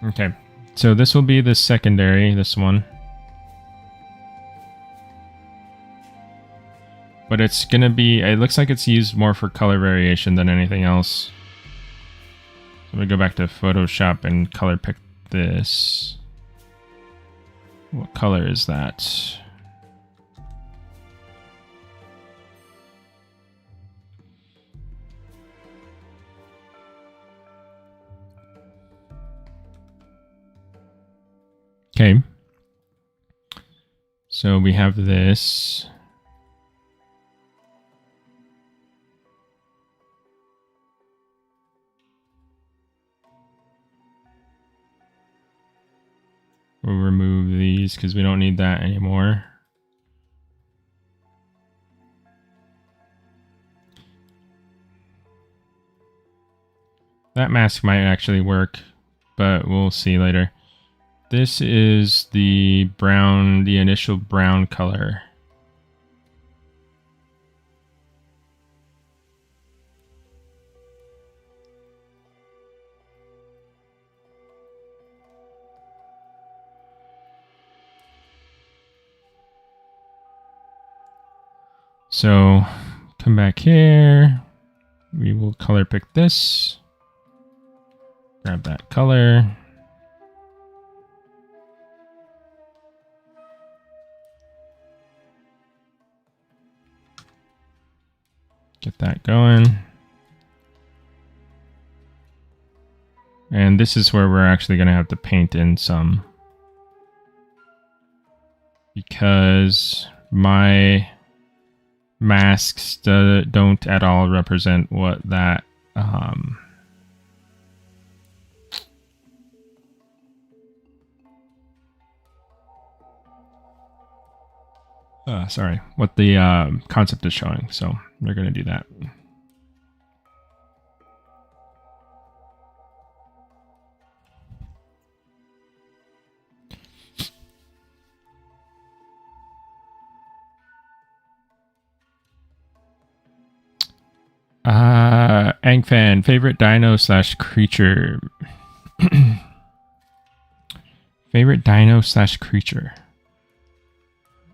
Okay, so this will be the secondary, this one. But it's going to be, it looks like it's used more for color variation than anything else. So I'm going to go back to Photoshop and color pick this. What color is that? Okay. So we have this. We'll remove these because we don't need that anymore. That mask might actually work, but we'll see later. This is the brown, the initial brown color. So come back here. We will color pick this. Grab that color. Get that going. And this is where we're actually going to have to paint in some. Because my masks don't at all represent what that what the concept is showing. So we're going to do that. Angfan, favorite dino / creature. Favorite dino / creature.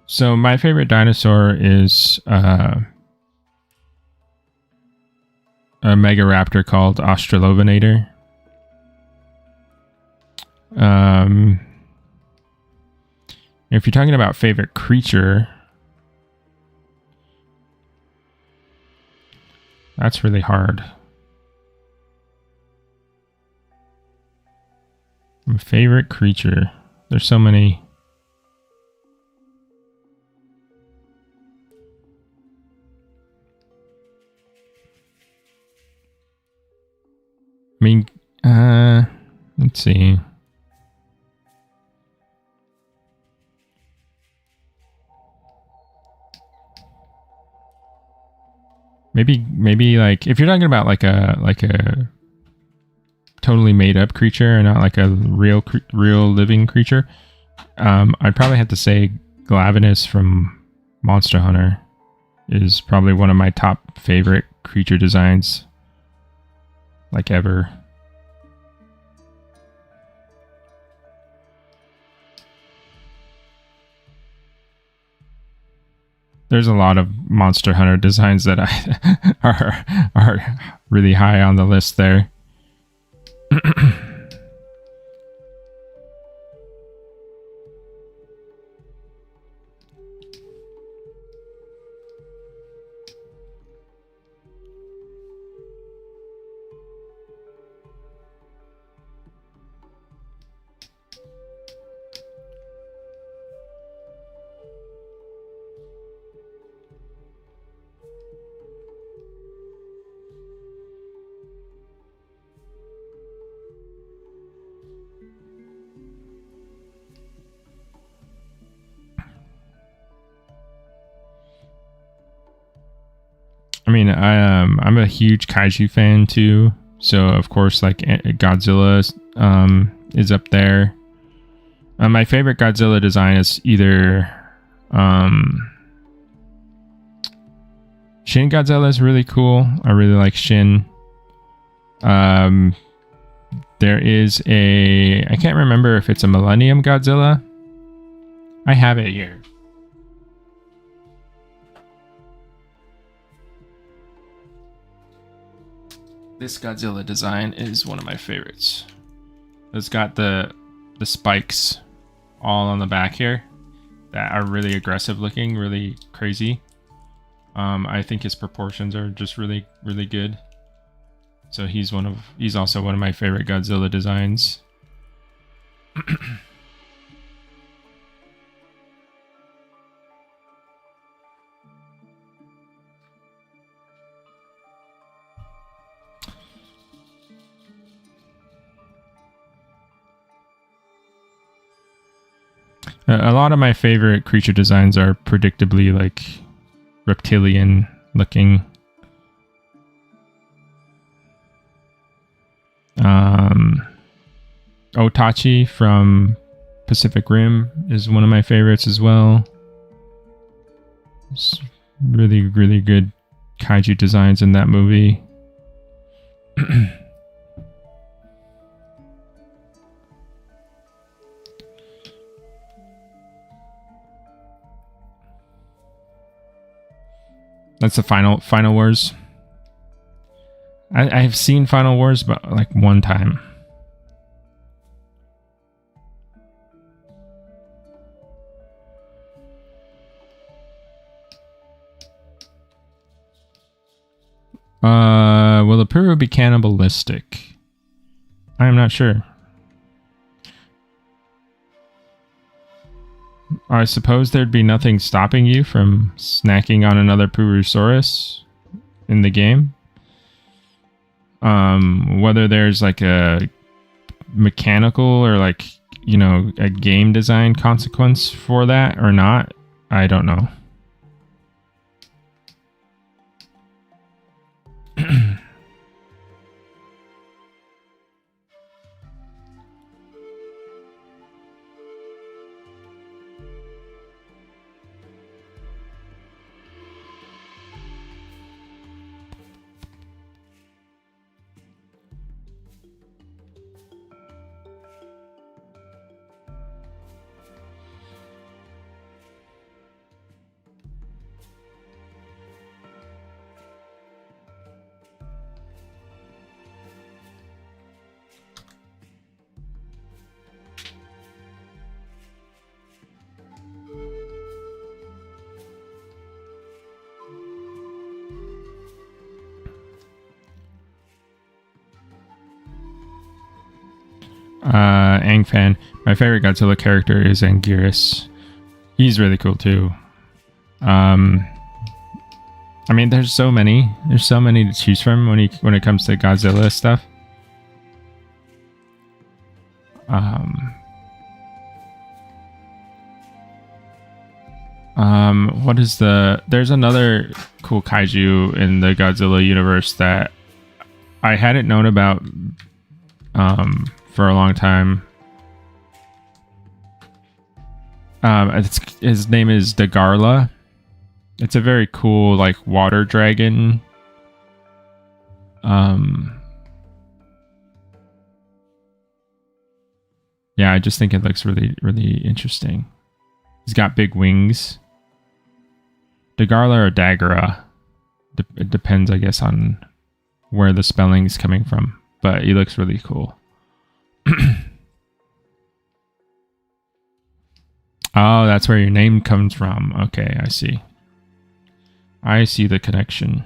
So my favorite dinosaur is a megaraptor called Australopithecus. If you're talking about favorite creature, that's really hard. My favorite creature. There's so many. I mean, let's see. Maybe like if you're talking about like a totally made up creature and not like a real living creature, I'd probably have to say Glavenus from Monster Hunter is probably one of my top favorite creature designs like ever. There's a lot of Monster Hunter designs that are really high on the list there. mean, I'm a huge kaiju fan too. So of course, like Godzilla is up there. My favorite Godzilla design is either Shin Godzilla is really cool. I really like Shin. There is I can't remember if it's a Millennium Godzilla. I have it here. This Godzilla design is one of my favorites. It's got the spikes all on the back here that are really aggressive looking, really crazy. I think his proportions are just really, really good. So he's also one of my favorite Godzilla designs. A lot of my favorite creature designs are predictably like reptilian looking. Otachi from Pacific Rim is one of my favorites as well. It's really, really good kaiju designs in that movie. That's the Final Wars. I have seen Final Wars, but like one time. Will the Puru be cannibalistic? I am not sure. I suppose there'd be nothing stopping you from snacking on another Purussaurus in the game. Whether there's like a mechanical or like, you know, a game design consequence for that or not, I don't know. Angfan. My favorite Godzilla character is Anguirus. He's really cool too. I mean, there's so many to choose from when it comes to Godzilla stuff. What is there's another cool kaiju in the Godzilla universe that I hadn't known about for a long time. His name is Dagarla. It's a very cool like water dragon. Yeah, I just think it looks really, really interesting. He's got big wings. Dagarla or Dagara. It depends, I guess, on where the spelling's coming from. But he looks really cool. Oh, that's where your name comes from. Okay, I see. I see the connection.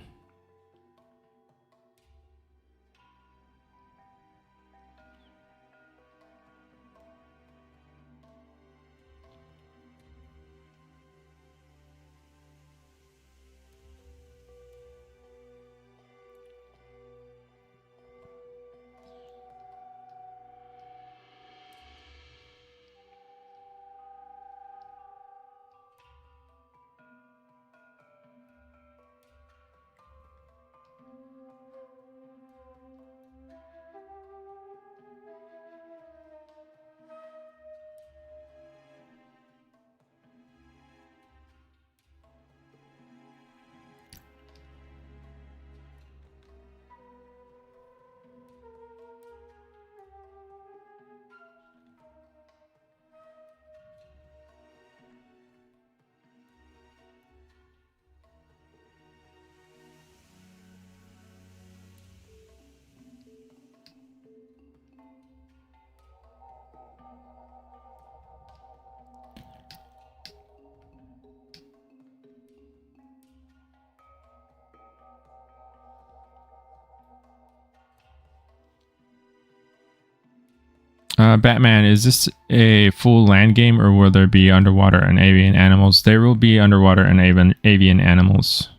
Batman, is this a full land game or will there be underwater and avian animals? There will be underwater and avian animals.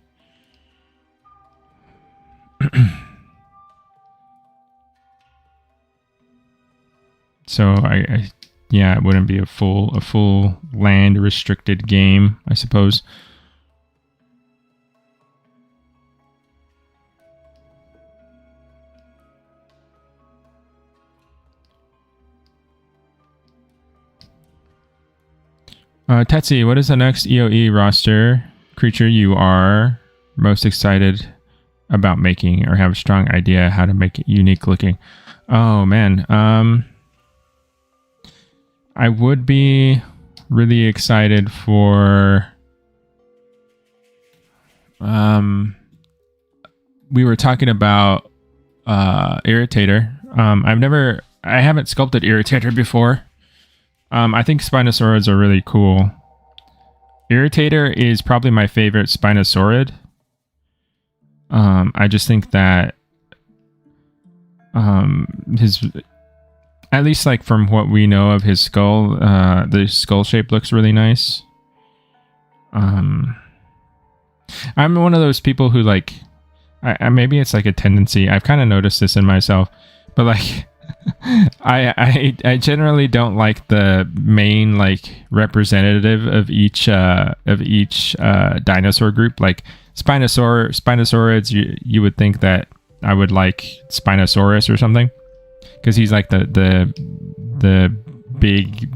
So yeah, it wouldn't be a full land restricted game, I suppose. Tetsi, what is the next EOE roster creature you are most excited about making or have a strong idea how to make it unique looking? Oh man, I would be really excited for we were talking about Irritator. I haven't sculpted Irritator before. I think Spinosaurids are really cool. Irritator is probably my favorite Spinosaurid. I just think that his, at least like from what we know of his skull, the skull shape looks really nice. I'm one of those people who like, maybe it's like a tendency. I've kind of noticed this in myself, but like, I generally don't like the main like representative of each dinosaur group. Like Spinosaurids, you would think that I would like Spinosaurus or something because he's like the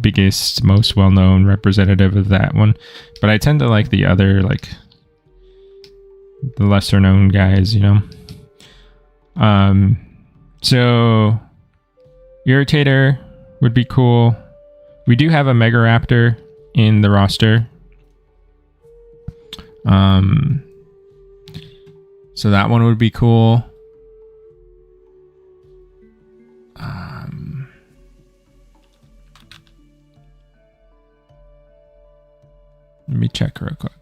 biggest, most well-known representative of that one. But I tend to like the other, like the lesser known guys, you know. So Irritator would be cool. We do have a Megaraptor in the roster. So that one would be cool. Let me check real quick.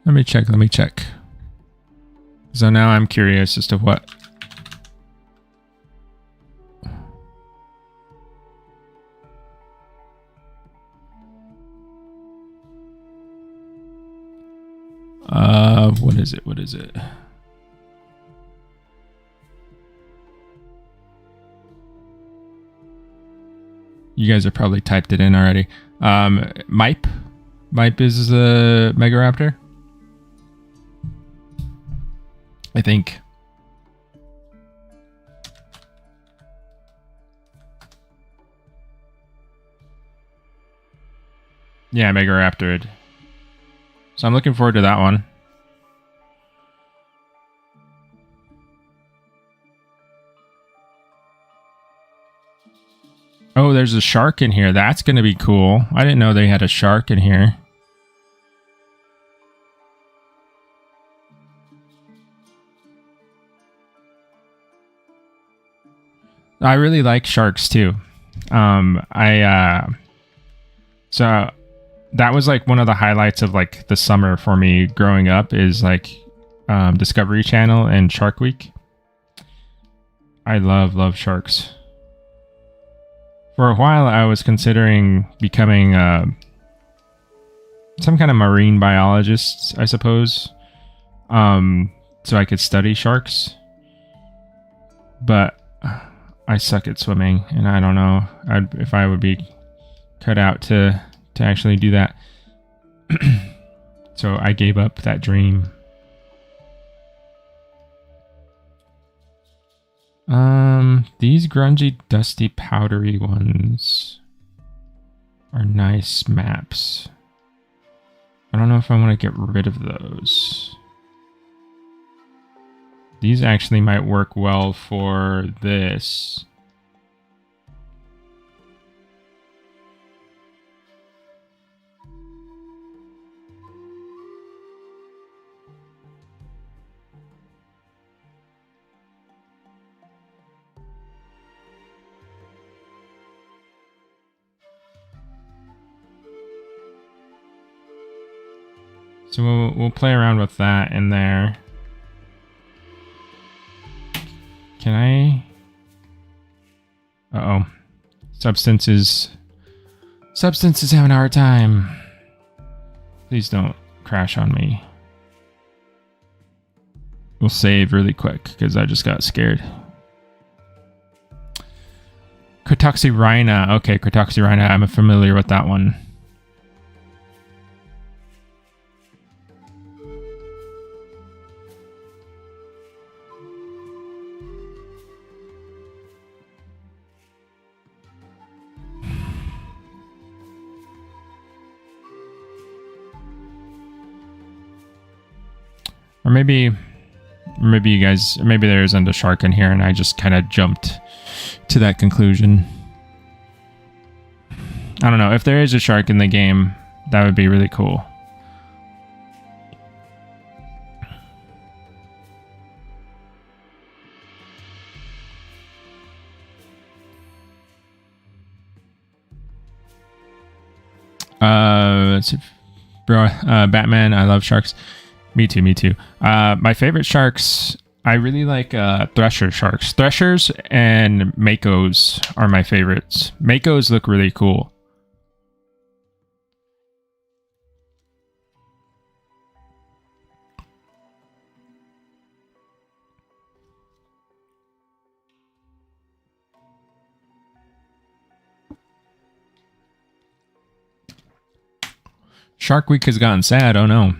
Let me check. So now I'm curious as to what. What is it? You guys have probably typed it in already. Mipe is the Megaraptor, I think. Yeah, Megaraptorid. So I'm looking forward to that one. Oh, there's a shark in here. That's going to be cool. I didn't know they had a shark in here. I really like sharks too. So that was like one of the highlights of like the summer for me growing up is like Discovery Channel and Shark Week. I love sharks. For a while, I was considering becoming some kind of marine biologist, I suppose, so I could study sharks. But I suck at swimming, and I don't know if I would be cut out to actually do that. So I gave up that dream. These grungy, dusty, powdery ones are nice maps. I don't know if I want to get rid of those. These actually might work well for this. So we'll play around with that in there. Can I? Uh-oh. Substance is having a hard time. Please don't crash on me. We'll save really quick because I just got scared. Cretoxyrhina. Okay, Cretoxyrhina. I'm familiar with that one. Or maybe you guys, maybe there isn't a shark in here and I just kind of jumped to that conclusion. I don't know. If there is a shark in the game, that would be really cool. Let's see. Bro, Batman, I love sharks. Me too. My favorite sharks, I really like thresher sharks. Threshers and makos are my favorites. Makos look really cool. Shark Week has gotten sad. Oh no.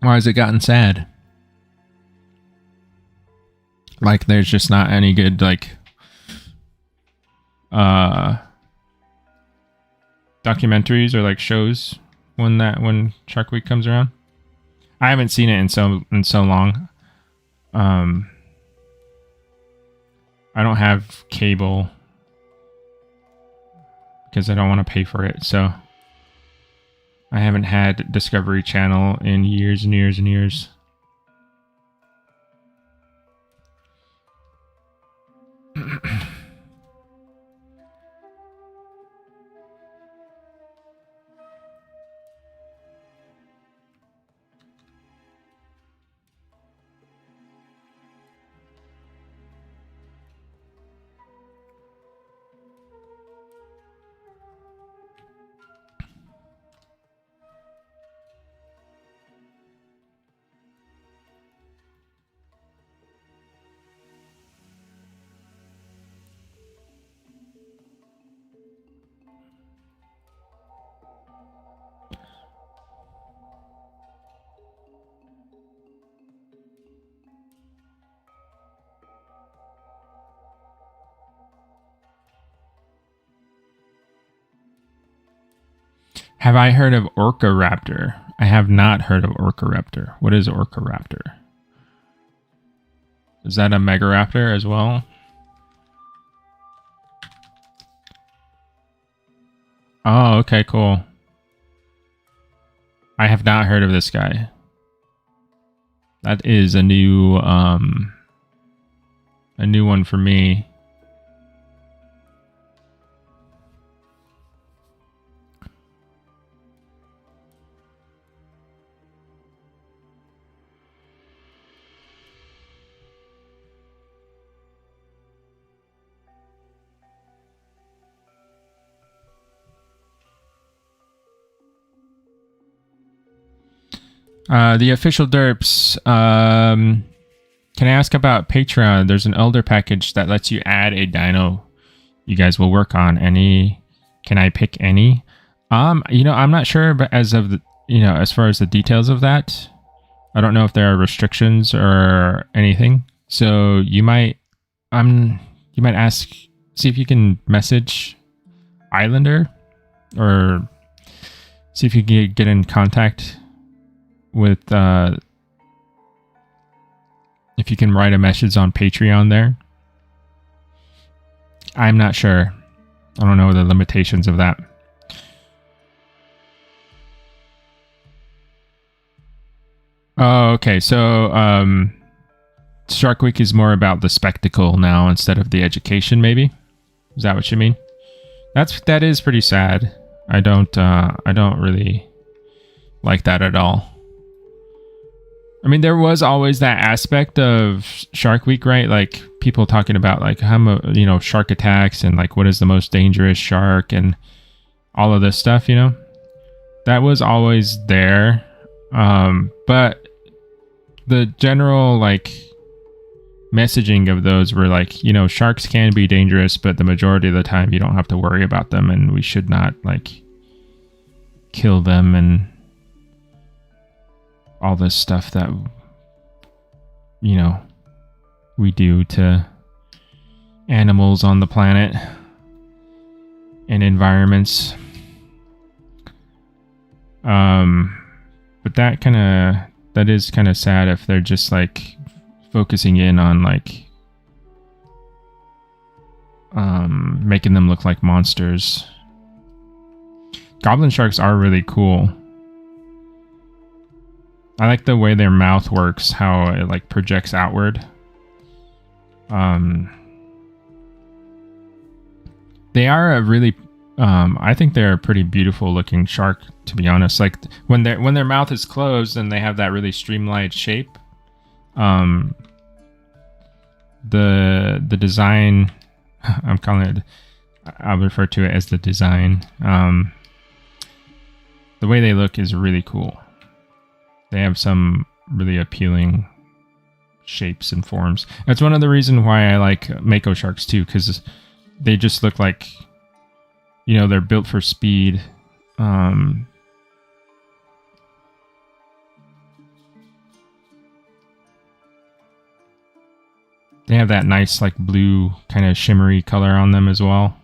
Why has it gotten sad? Like there's just not any good like documentaries or like shows when Shark Week comes around. I haven't seen it in so long. I don't have cable because I don't want to pay for it, so I haven't had Discovery Channel in years and years and years. Have I heard of Orcaraptor? I have not heard of Orcaraptor. What is Orcaraptor? Is that a Megaraptor as well? Oh, okay, cool. I have not heard of this guy. That is a new one for me. The official derps. Can I ask about Patreon? There's an elder package that lets you add a dino you guys will work on. Can I pick any? I'm not sure, but as far as the details of that, I don't know if there are restrictions or anything. So you might ask, see if you can message Islander or see if you can get in contact with if you can write a message on Patreon there. I'm not sure. I don't know the limitations of that. Oh, okay. So Shark Week is more about the spectacle now instead of the education, maybe? Is that what you mean? That is pretty sad. I don't really like that at all. I mean, there was always that aspect of Shark Week, right? Like people talking about like shark attacks and like what is the most dangerous shark and all of this stuff, that was always there. But the general like messaging of those were like, sharks can be dangerous, but the majority of the time you don't have to worry about them, and we should not like kill them and all this stuff that we do to animals on the planet and environments. But that is kind of sad if they're just like focusing in on like making them look like monsters. Goblin sharks are really cool. I like the way their mouth works, how it like projects outward. They are a really, I think they're a pretty beautiful looking shark, to be honest. Like when their mouth is closed and they have that really streamlined shape. The design, I'll refer to it as the design. The way they look is really cool. They have some really appealing shapes and forms. That's one of the reasons why I like mako sharks too, because they just look like, they're built for speed. They have that nice like blue kind of shimmery color on them as well.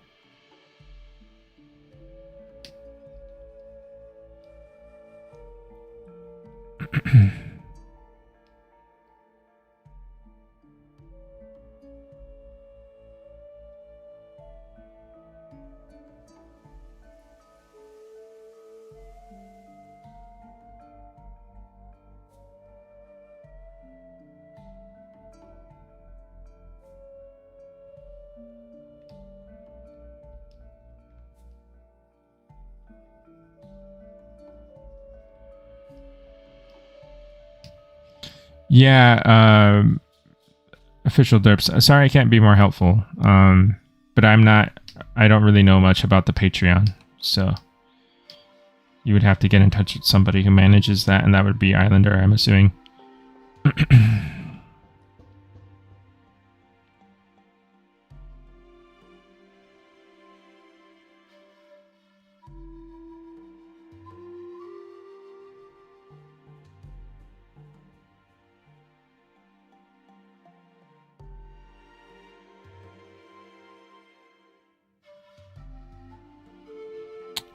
Yeah, official derps. Sorry I can't be more helpful. But I don't really know much about the Patreon, so you would have to get in touch with somebody who manages that, and that would be Islander, I'm assuming.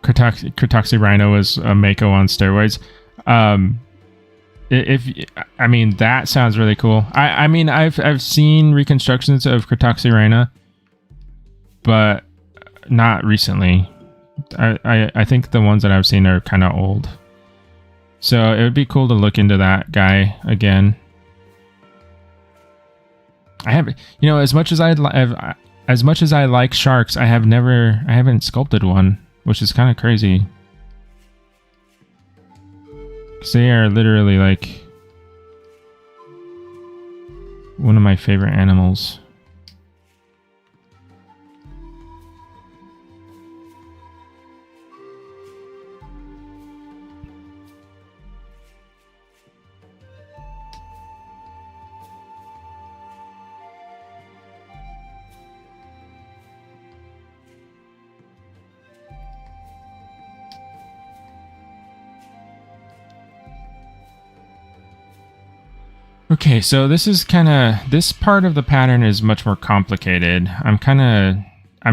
Cratoxy Rhino is a mako on steroids. That sounds really cool. I've seen reconstructions of Cratoxy Rhino, but not recently. I think the ones that I've seen are kind of old. So it would be cool to look into that guy again. I have, as much as I like sharks, I haven't sculpted one, which is kind of crazy. 'Cause they are literally like one of my favorite animals. Okay, so this part of the pattern is much more complicated. I'm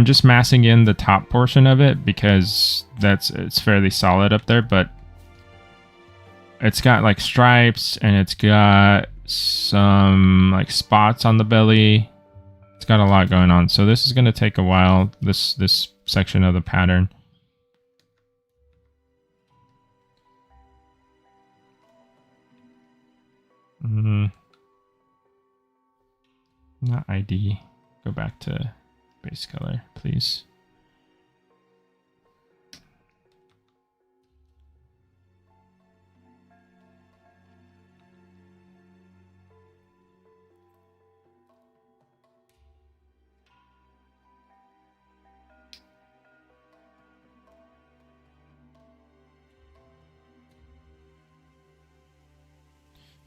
just massing in the top portion of it because it's fairly solid up there, but it's got like stripes and it's got some like spots on the belly. It's got a lot going on. So this is going to take a while, this section of the pattern. Not ID. Go back to base color, please.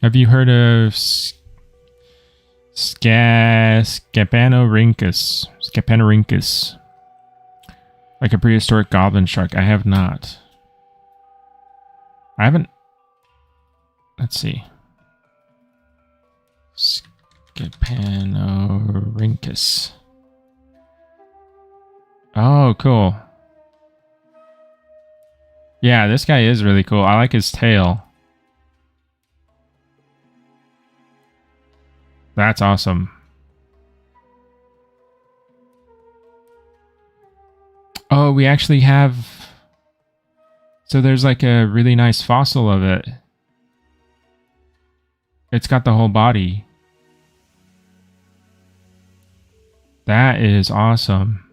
Have you heard of Scapanorhynchus? Like a prehistoric goblin shark? I have not. I haven't. Let's see. Scapanorhynchus. Oh, cool. Yeah, this guy is really cool. I like his tail. That's awesome. Oh, we actually have... So there's like a really nice fossil of it. It's got the whole body. That is awesome.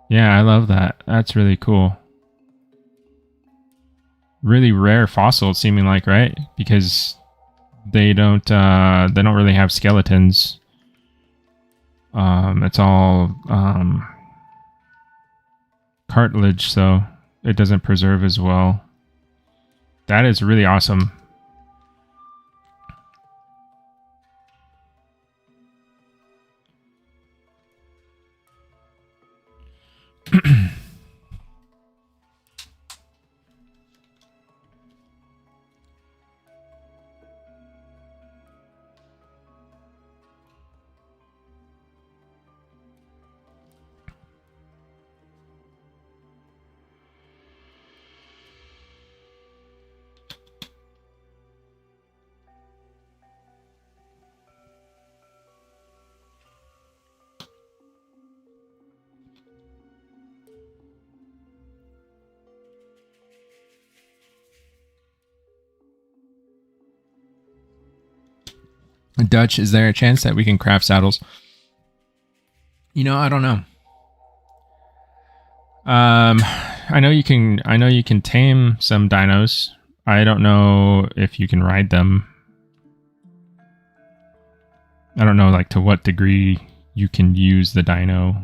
Yeah, I love that. That's really cool. Really rare fossil, seeming like, right? Because they don't really have skeletons. It's all cartilage, so it doesn't preserve as well. That is really awesome. Dutch, is there a chance that we can craft saddles? You know, I don't know. I know you can tame some dinos. I don't know if you can ride them. I don't know, like, to what degree you can use the dino.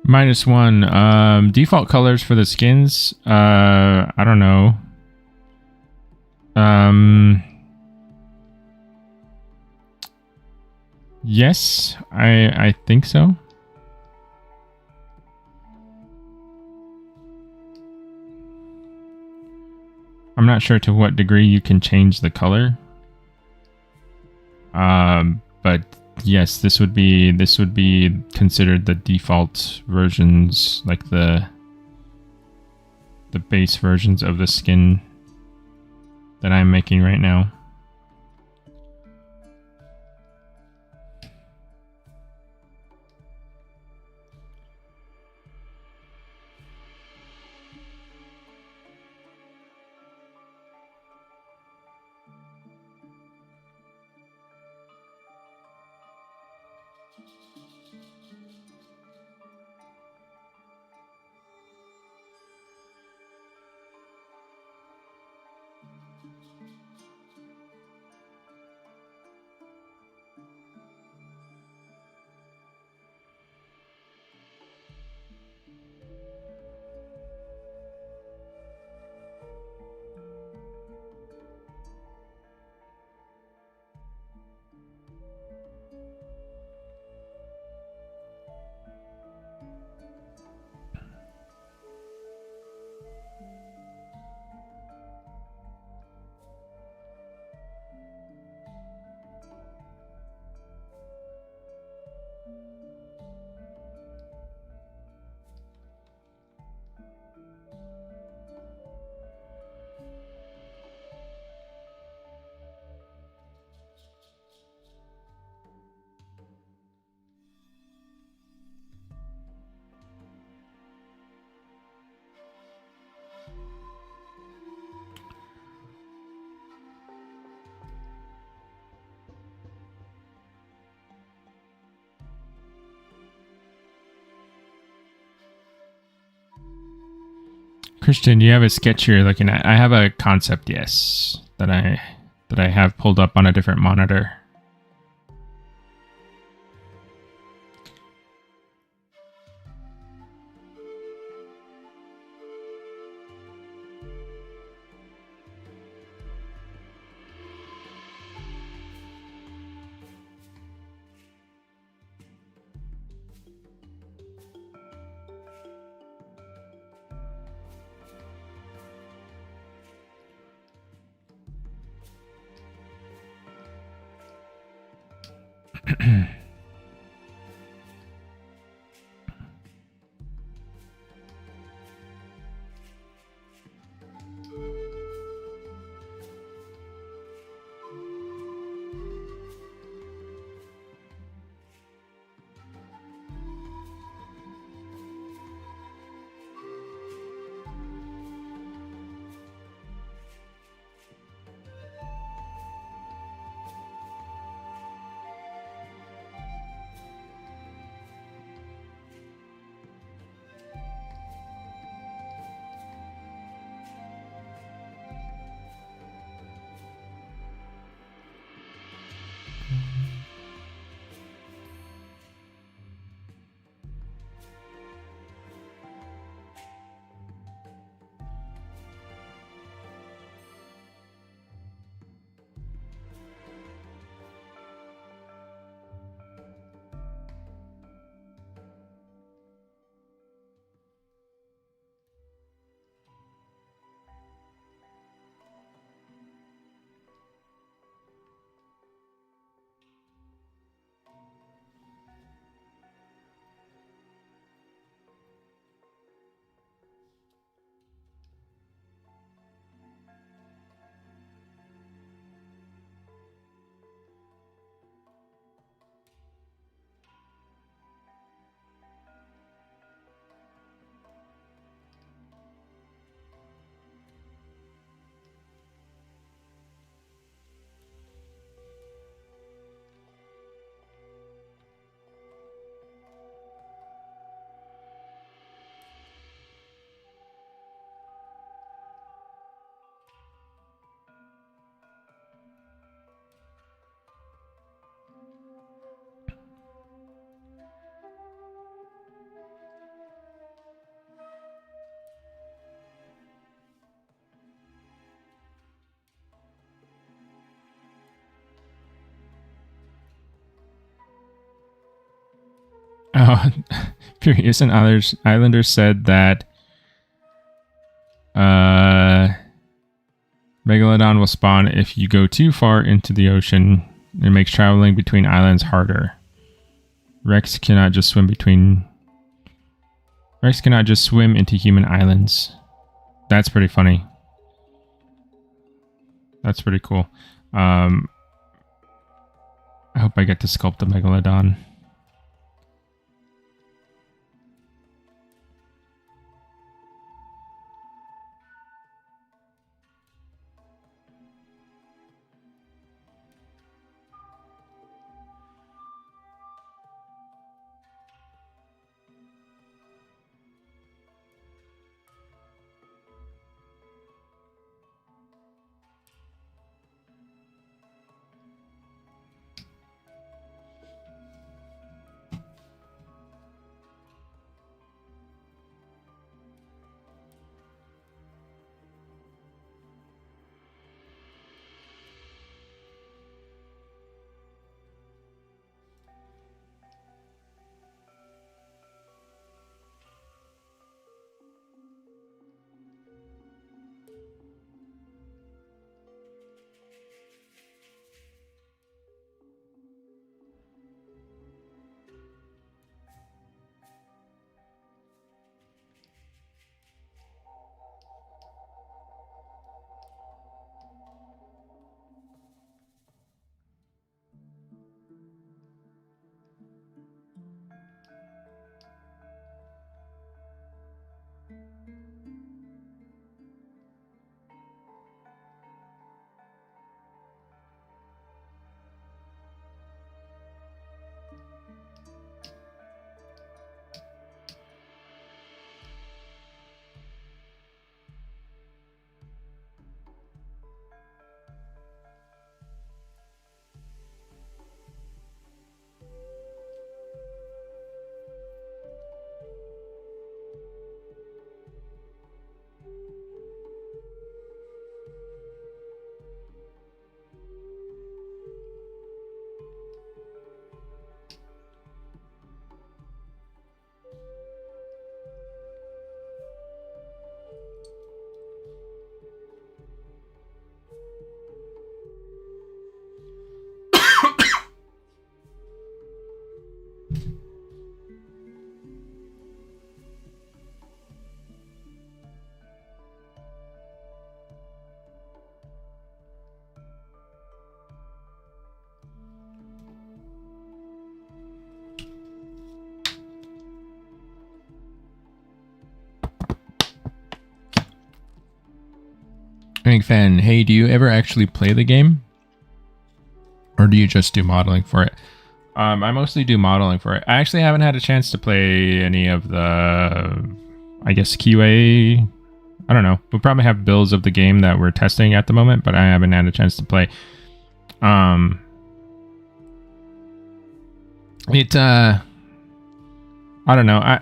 -1. Default colors for the skins. I don't know. Yes, I think so. I'm not sure to what degree you can change the color. But yes, this would be considered the default versions, like the base versions of the skin that I'm making right now. Christian, you have a sketch you're looking at. I have a concept, yes, that I have pulled up on a different monitor. Oh, Furious and others Islanders said that Megalodon will spawn if you go too far into the ocean. It makes traveling between islands harder. Rex cannot just swim into human islands. That's pretty funny. That's pretty cool. I hope I get to sculpt a Megalodon. Big fan. Hey, do you ever actually play the game? Or do you just do modeling for it? I mostly do modeling for it. I actually haven't had a chance to play any of the, I guess, QA. I don't know. We'll probably have builds of the game that we're testing at the moment, but I haven't had a chance to play. I don't know.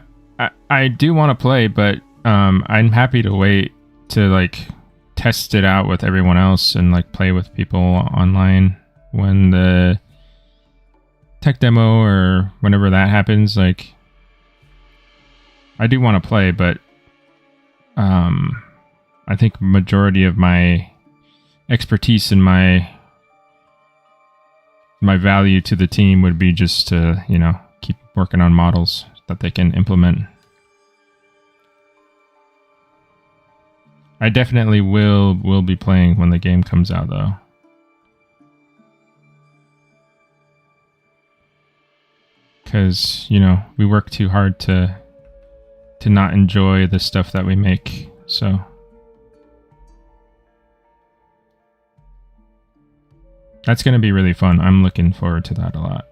I do want to play, but I'm happy to wait to like test it out with everyone else and like play with people online when the tech demo or whenever that happens. Like, I do want to play, but I think majority of my expertise and my value to the team would be just to, you know, keep working on models that they can implement. I definitely will be playing when the game comes out, though. Because, you know, we work too hard to not enjoy the stuff that we make, so... That's going to be really fun. I'm looking forward to that a lot.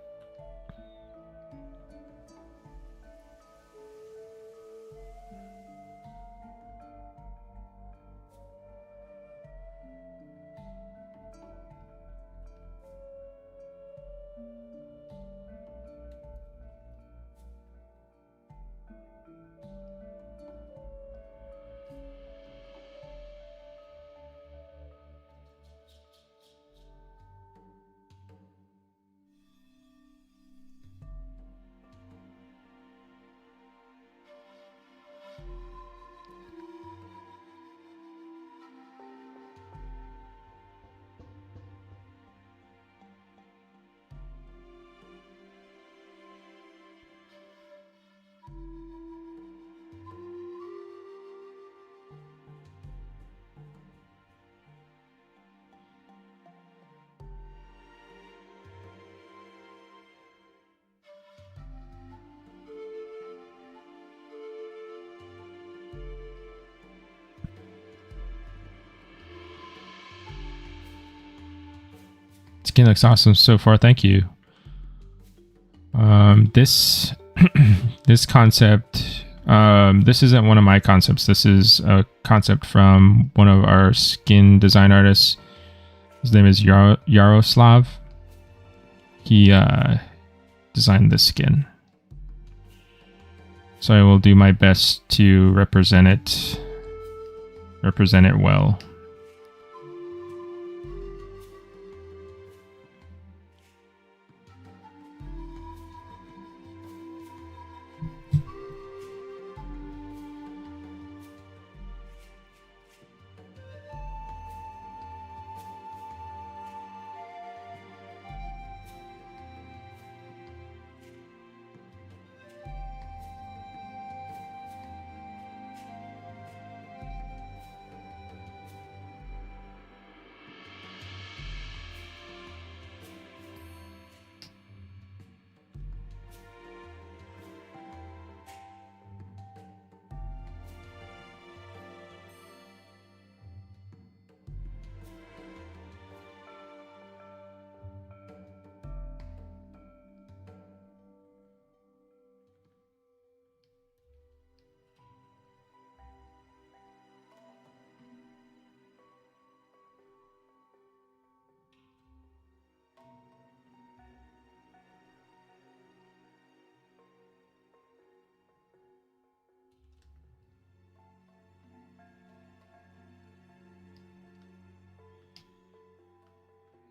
Skin looks awesome so far. Thank you. This this concept, this isn't one of my concepts. This is a concept from one of our skin design artists. His name is Yaroslav. He designed this skin. So I will do my best to represent it well.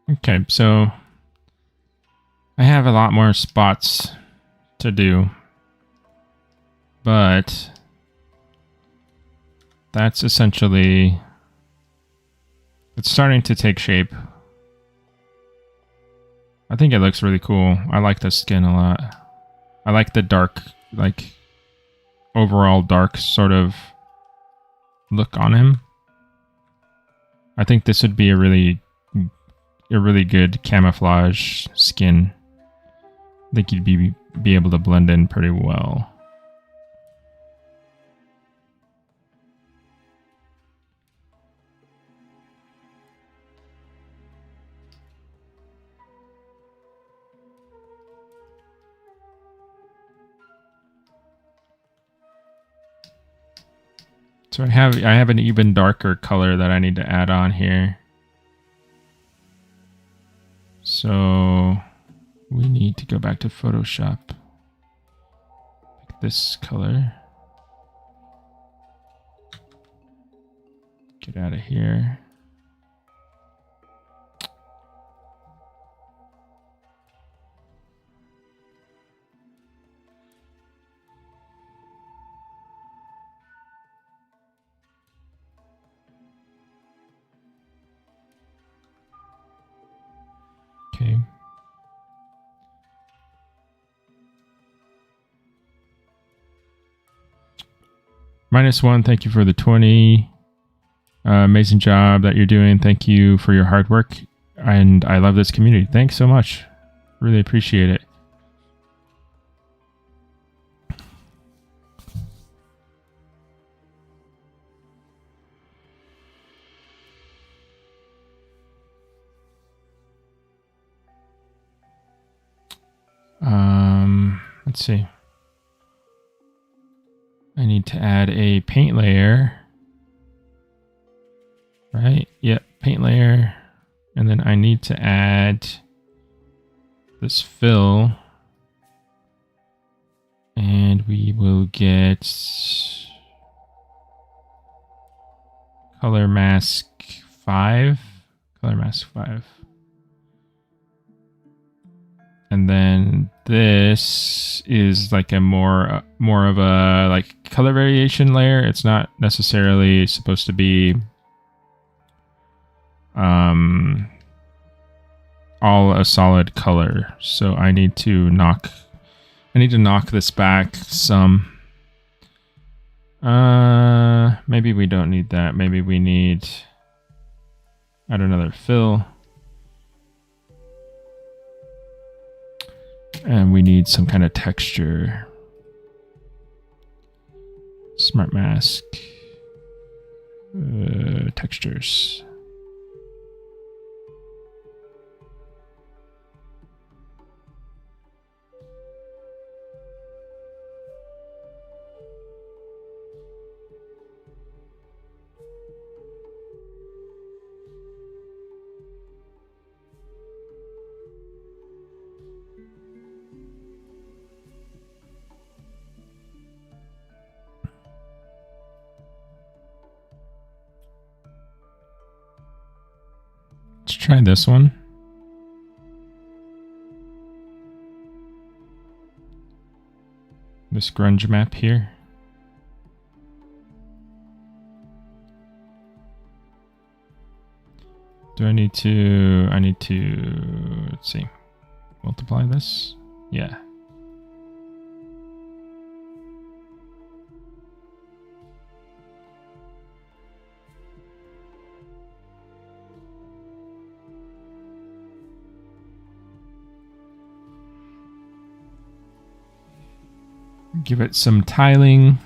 Okay, so I have a lot more spots to do, but that's essentially, it's starting to take shape. I think it looks really cool. I like the skin a lot. I like the dark, like overall dark sort of look on him. I think this would be a really good camouflage skin. I think you'd be able to blend in pretty well. So I have an even darker color that I need to add on here. So we need to go back to Photoshop. Pick this color. Get out of here. Okay. -1, thank you for the 20. Amazing job that you're doing. Thank you for your hard work. And I love this community. Thanks so much. Really appreciate it. Let's see. I need to add a paint layer. Right? Yep, paint layer. And then I need to add this fill. And we will get color mask 5. Color mask 5. And then this is like a more of a like color variation layer. It's not necessarily supposed to be all a solid color. So I need to knock this back some. Maybe we don't need that. Maybe we need add another fill. And we need some kind of texture. Smart mask. Textures. Let's try this one. This grunge map here. Do I need to, let's see, multiply this? Yeah. Give it some tiling.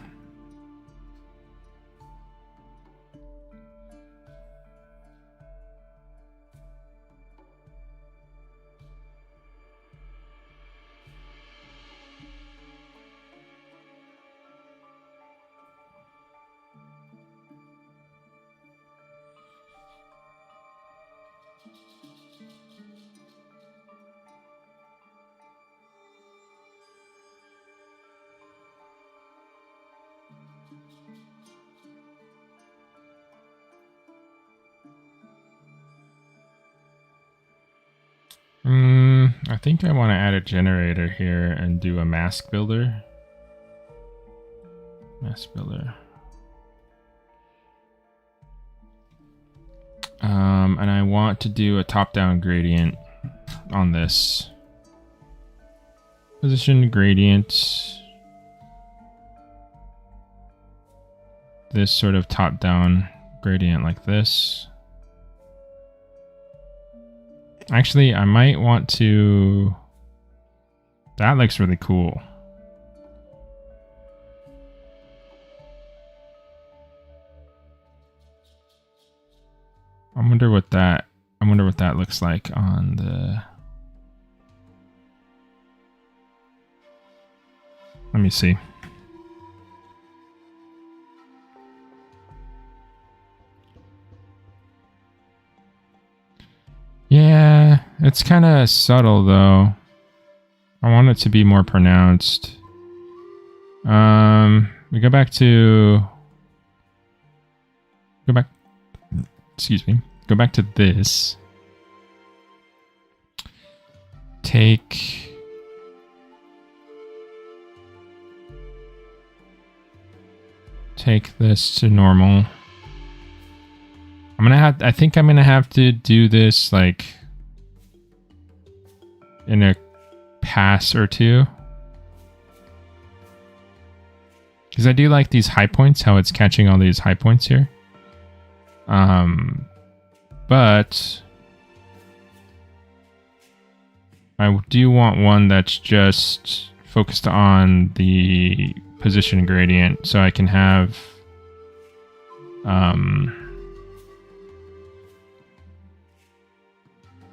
I think I want to add a generator here and do a mask builder. Mask builder. And I want to do a top-down gradient on this. Position gradient. This sort of top-down gradient like this. Actually, I might want to... That looks really cool. I wonder what that looks like on the... Let me see. That's kind of subtle though. I want it to be more pronounced. We go back to excuse me. Go back to this. Take this to normal. I think I'm gonna have to do this like in a pass or two. Because I do like these high points, how it's catching all these high points here. But I do want one that's just focused on the position gradient, so I can have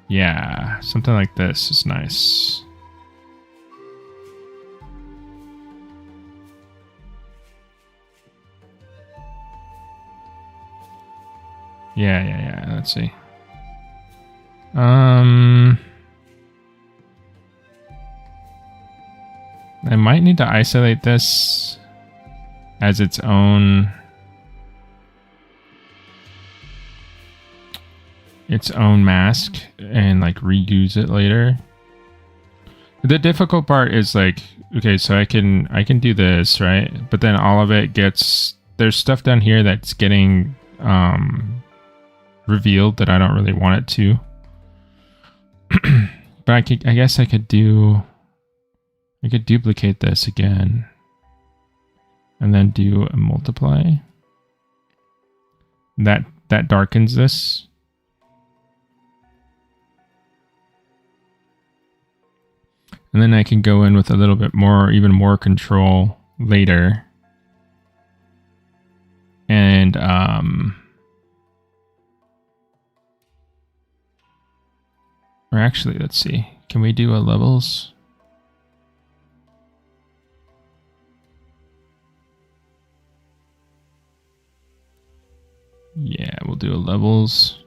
yeah, something like this is nice. Yeah. Let's see. I might need to isolate this as its own mask and like reuse it later. The difficult part is like, okay, so I can do this, right? But then all of it there's stuff down here that's getting revealed that I don't really want it to. But I guess I could duplicate this again and then do a multiply. That darkens this. And then I can go in with a little bit more, even more control later. And or actually, let's see. Can we do a levels? Yeah, we'll do a levels.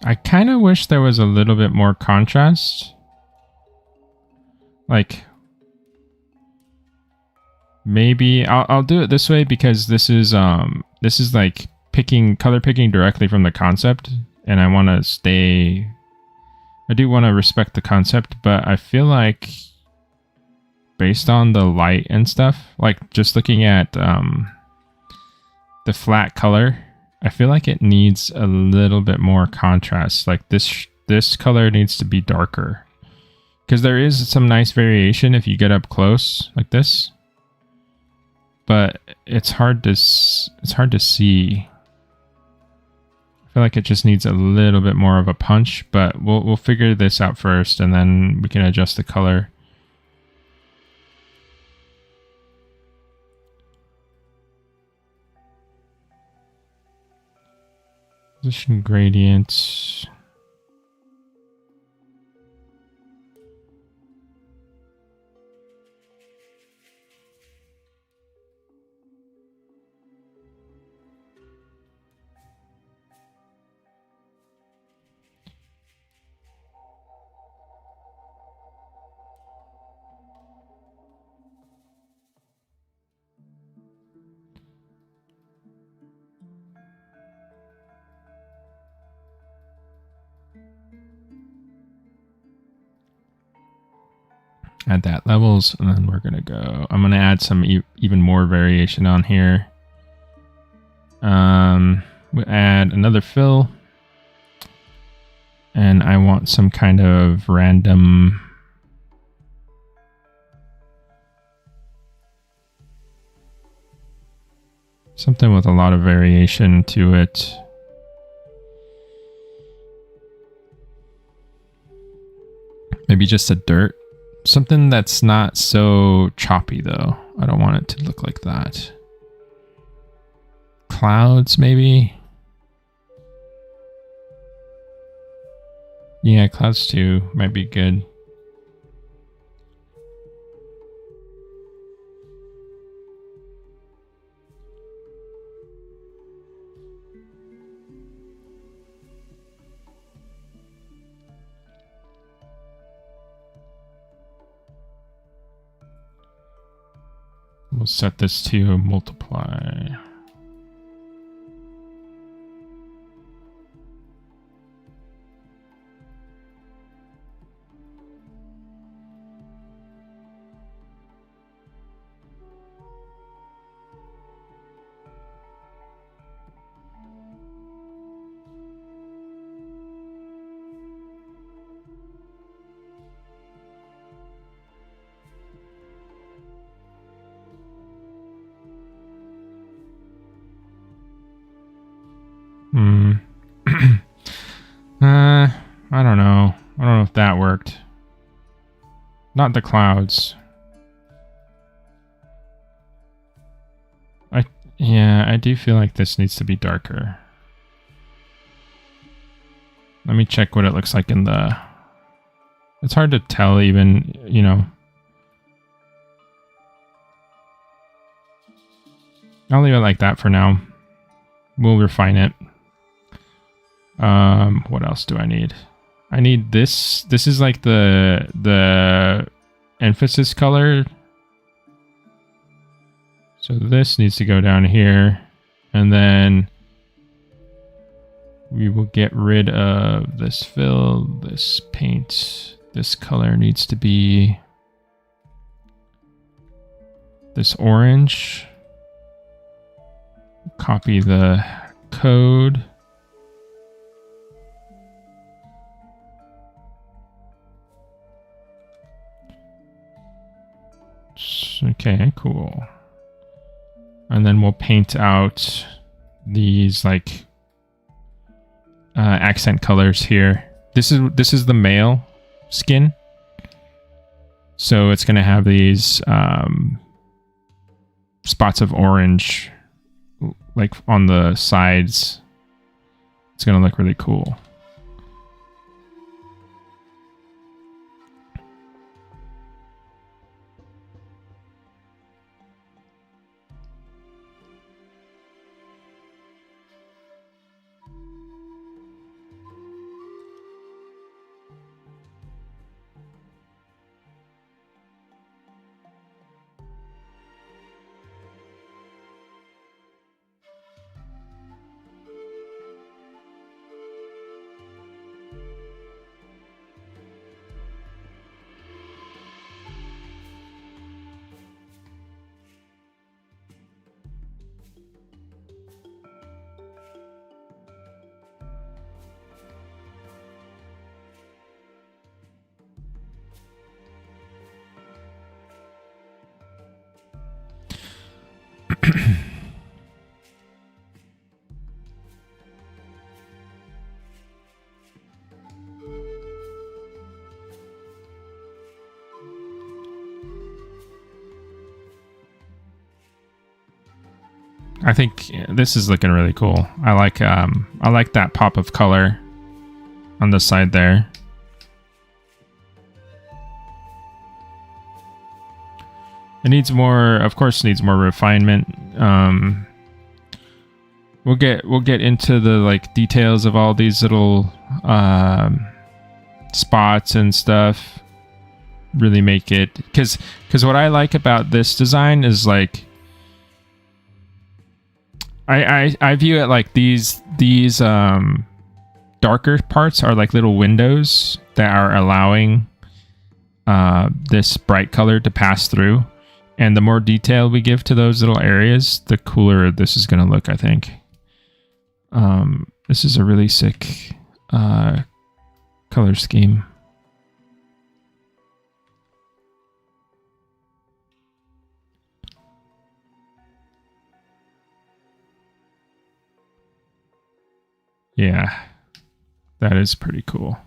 I kind of wish there was a little bit more contrast. Like, maybe I'll do it this way because this is like color picking directly from the concept, and I want to stay. I do want to respect the concept, but I feel like based on the light and stuff, like just looking at the flat color, I feel like it needs a little bit more contrast. Like this color needs to be darker, because there is some nice variation if you get up close like this, but it's hard to see. I feel like it just needs a little bit more of a punch, but we'll figure this out first, and then we can adjust the color. Position gradients. Add that levels, and then we're gonna go. I'm gonna add some even more variation on here. We'll add another fill. And I want some kind of random... something with a lot of variation to it. Maybe just a dirt. Something that's not so choppy though. I don't want it to look like that. Clouds maybe? Yeah, clouds too might be good. We'll set this to multiply. I don't know. I don't know if that worked. Not the clouds. Yeah, I do feel like this needs to be darker. Let me check what it looks like in the... It's hard to tell even, you know. I'll leave it like that for now. We'll refine it. What else do I need? I need this. This is like the emphasis color. So this needs to go down here. And then we will get rid of this fill, this paint. This color needs to be this orange. Copy the code. Okay, cool. And then we'll paint out these like accent colors here. This is the male skin. So it's gonna have these spots of orange like on the sides. It's gonna look really cool. I think this is looking really cool. I like that pop of color on the side there. It needs more, of course, needs more refinement. We'll get into the like details of all these little spots and stuff. Really make it, because what I like about this design is like I view it like these darker parts are like little windows that are allowing this bright color to pass through. And the more detail we give to those little areas, the cooler this is going to look, I think. This is a really sick color scheme. Yeah, that is pretty cool.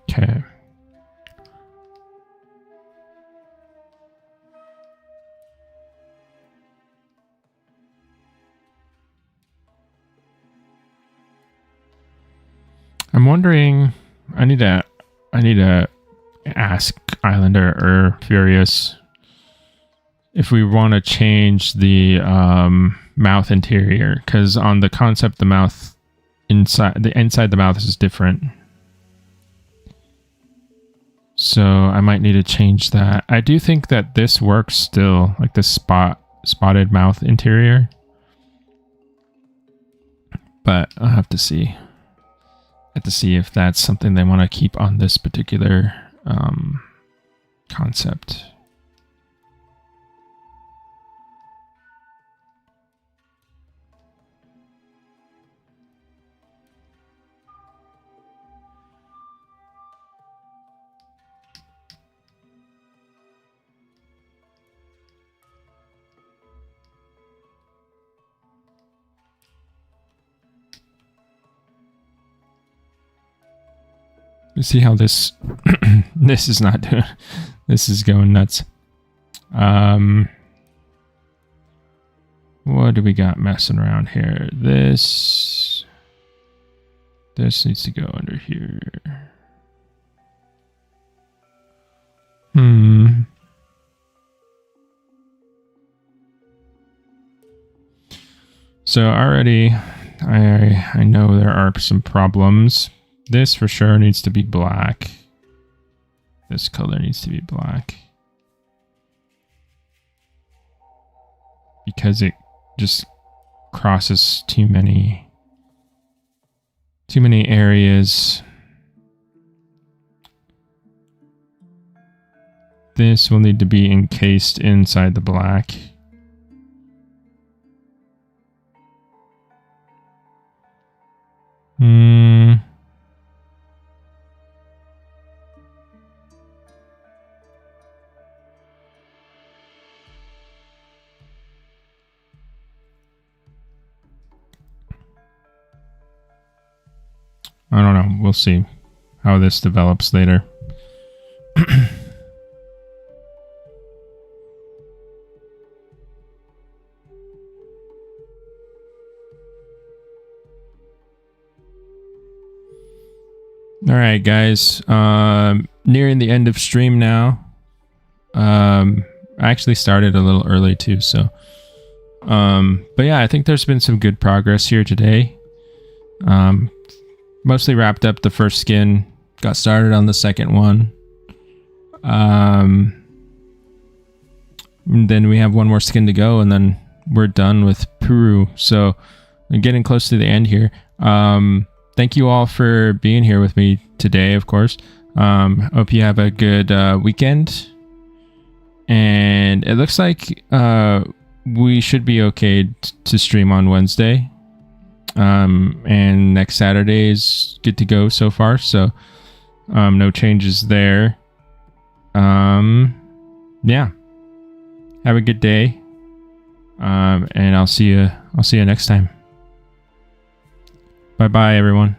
Okay. I'm wondering, I need to ask Islander or Furious if we want to change the mouth interior, because on the concept the mouth inside the mouth is different. So I might need to change that. I do think that this works still, like the spotted mouth interior. But I'll have to see. I have to see if that's something they want to keep on this particular concept. You see how this this is not doing, this is going nuts. What do we got messing around here? This needs to go under here. So already I know there are some problems. This for sure needs to be black. This color needs to be black. Because it just crosses too many areas. This will need to be encased inside the black. I don't know. We'll see how this develops later. All right, guys. Nearing the end of stream now. I actually started a little early too, so. But yeah, I think there's been some good progress here today. Mostly wrapped up the first skin. Got started on the second one. Then we have one more skin to go, and then we're done with Peru. So we're getting close to the end here. Thank you all for being here with me today, of course. Hope you have a good weekend. And it looks like we should be okay to stream on Wednesday. And next Saturday is good to go so far. So no changes there. Yeah. Have a good day. And I'll see you next time. Bye bye, everyone.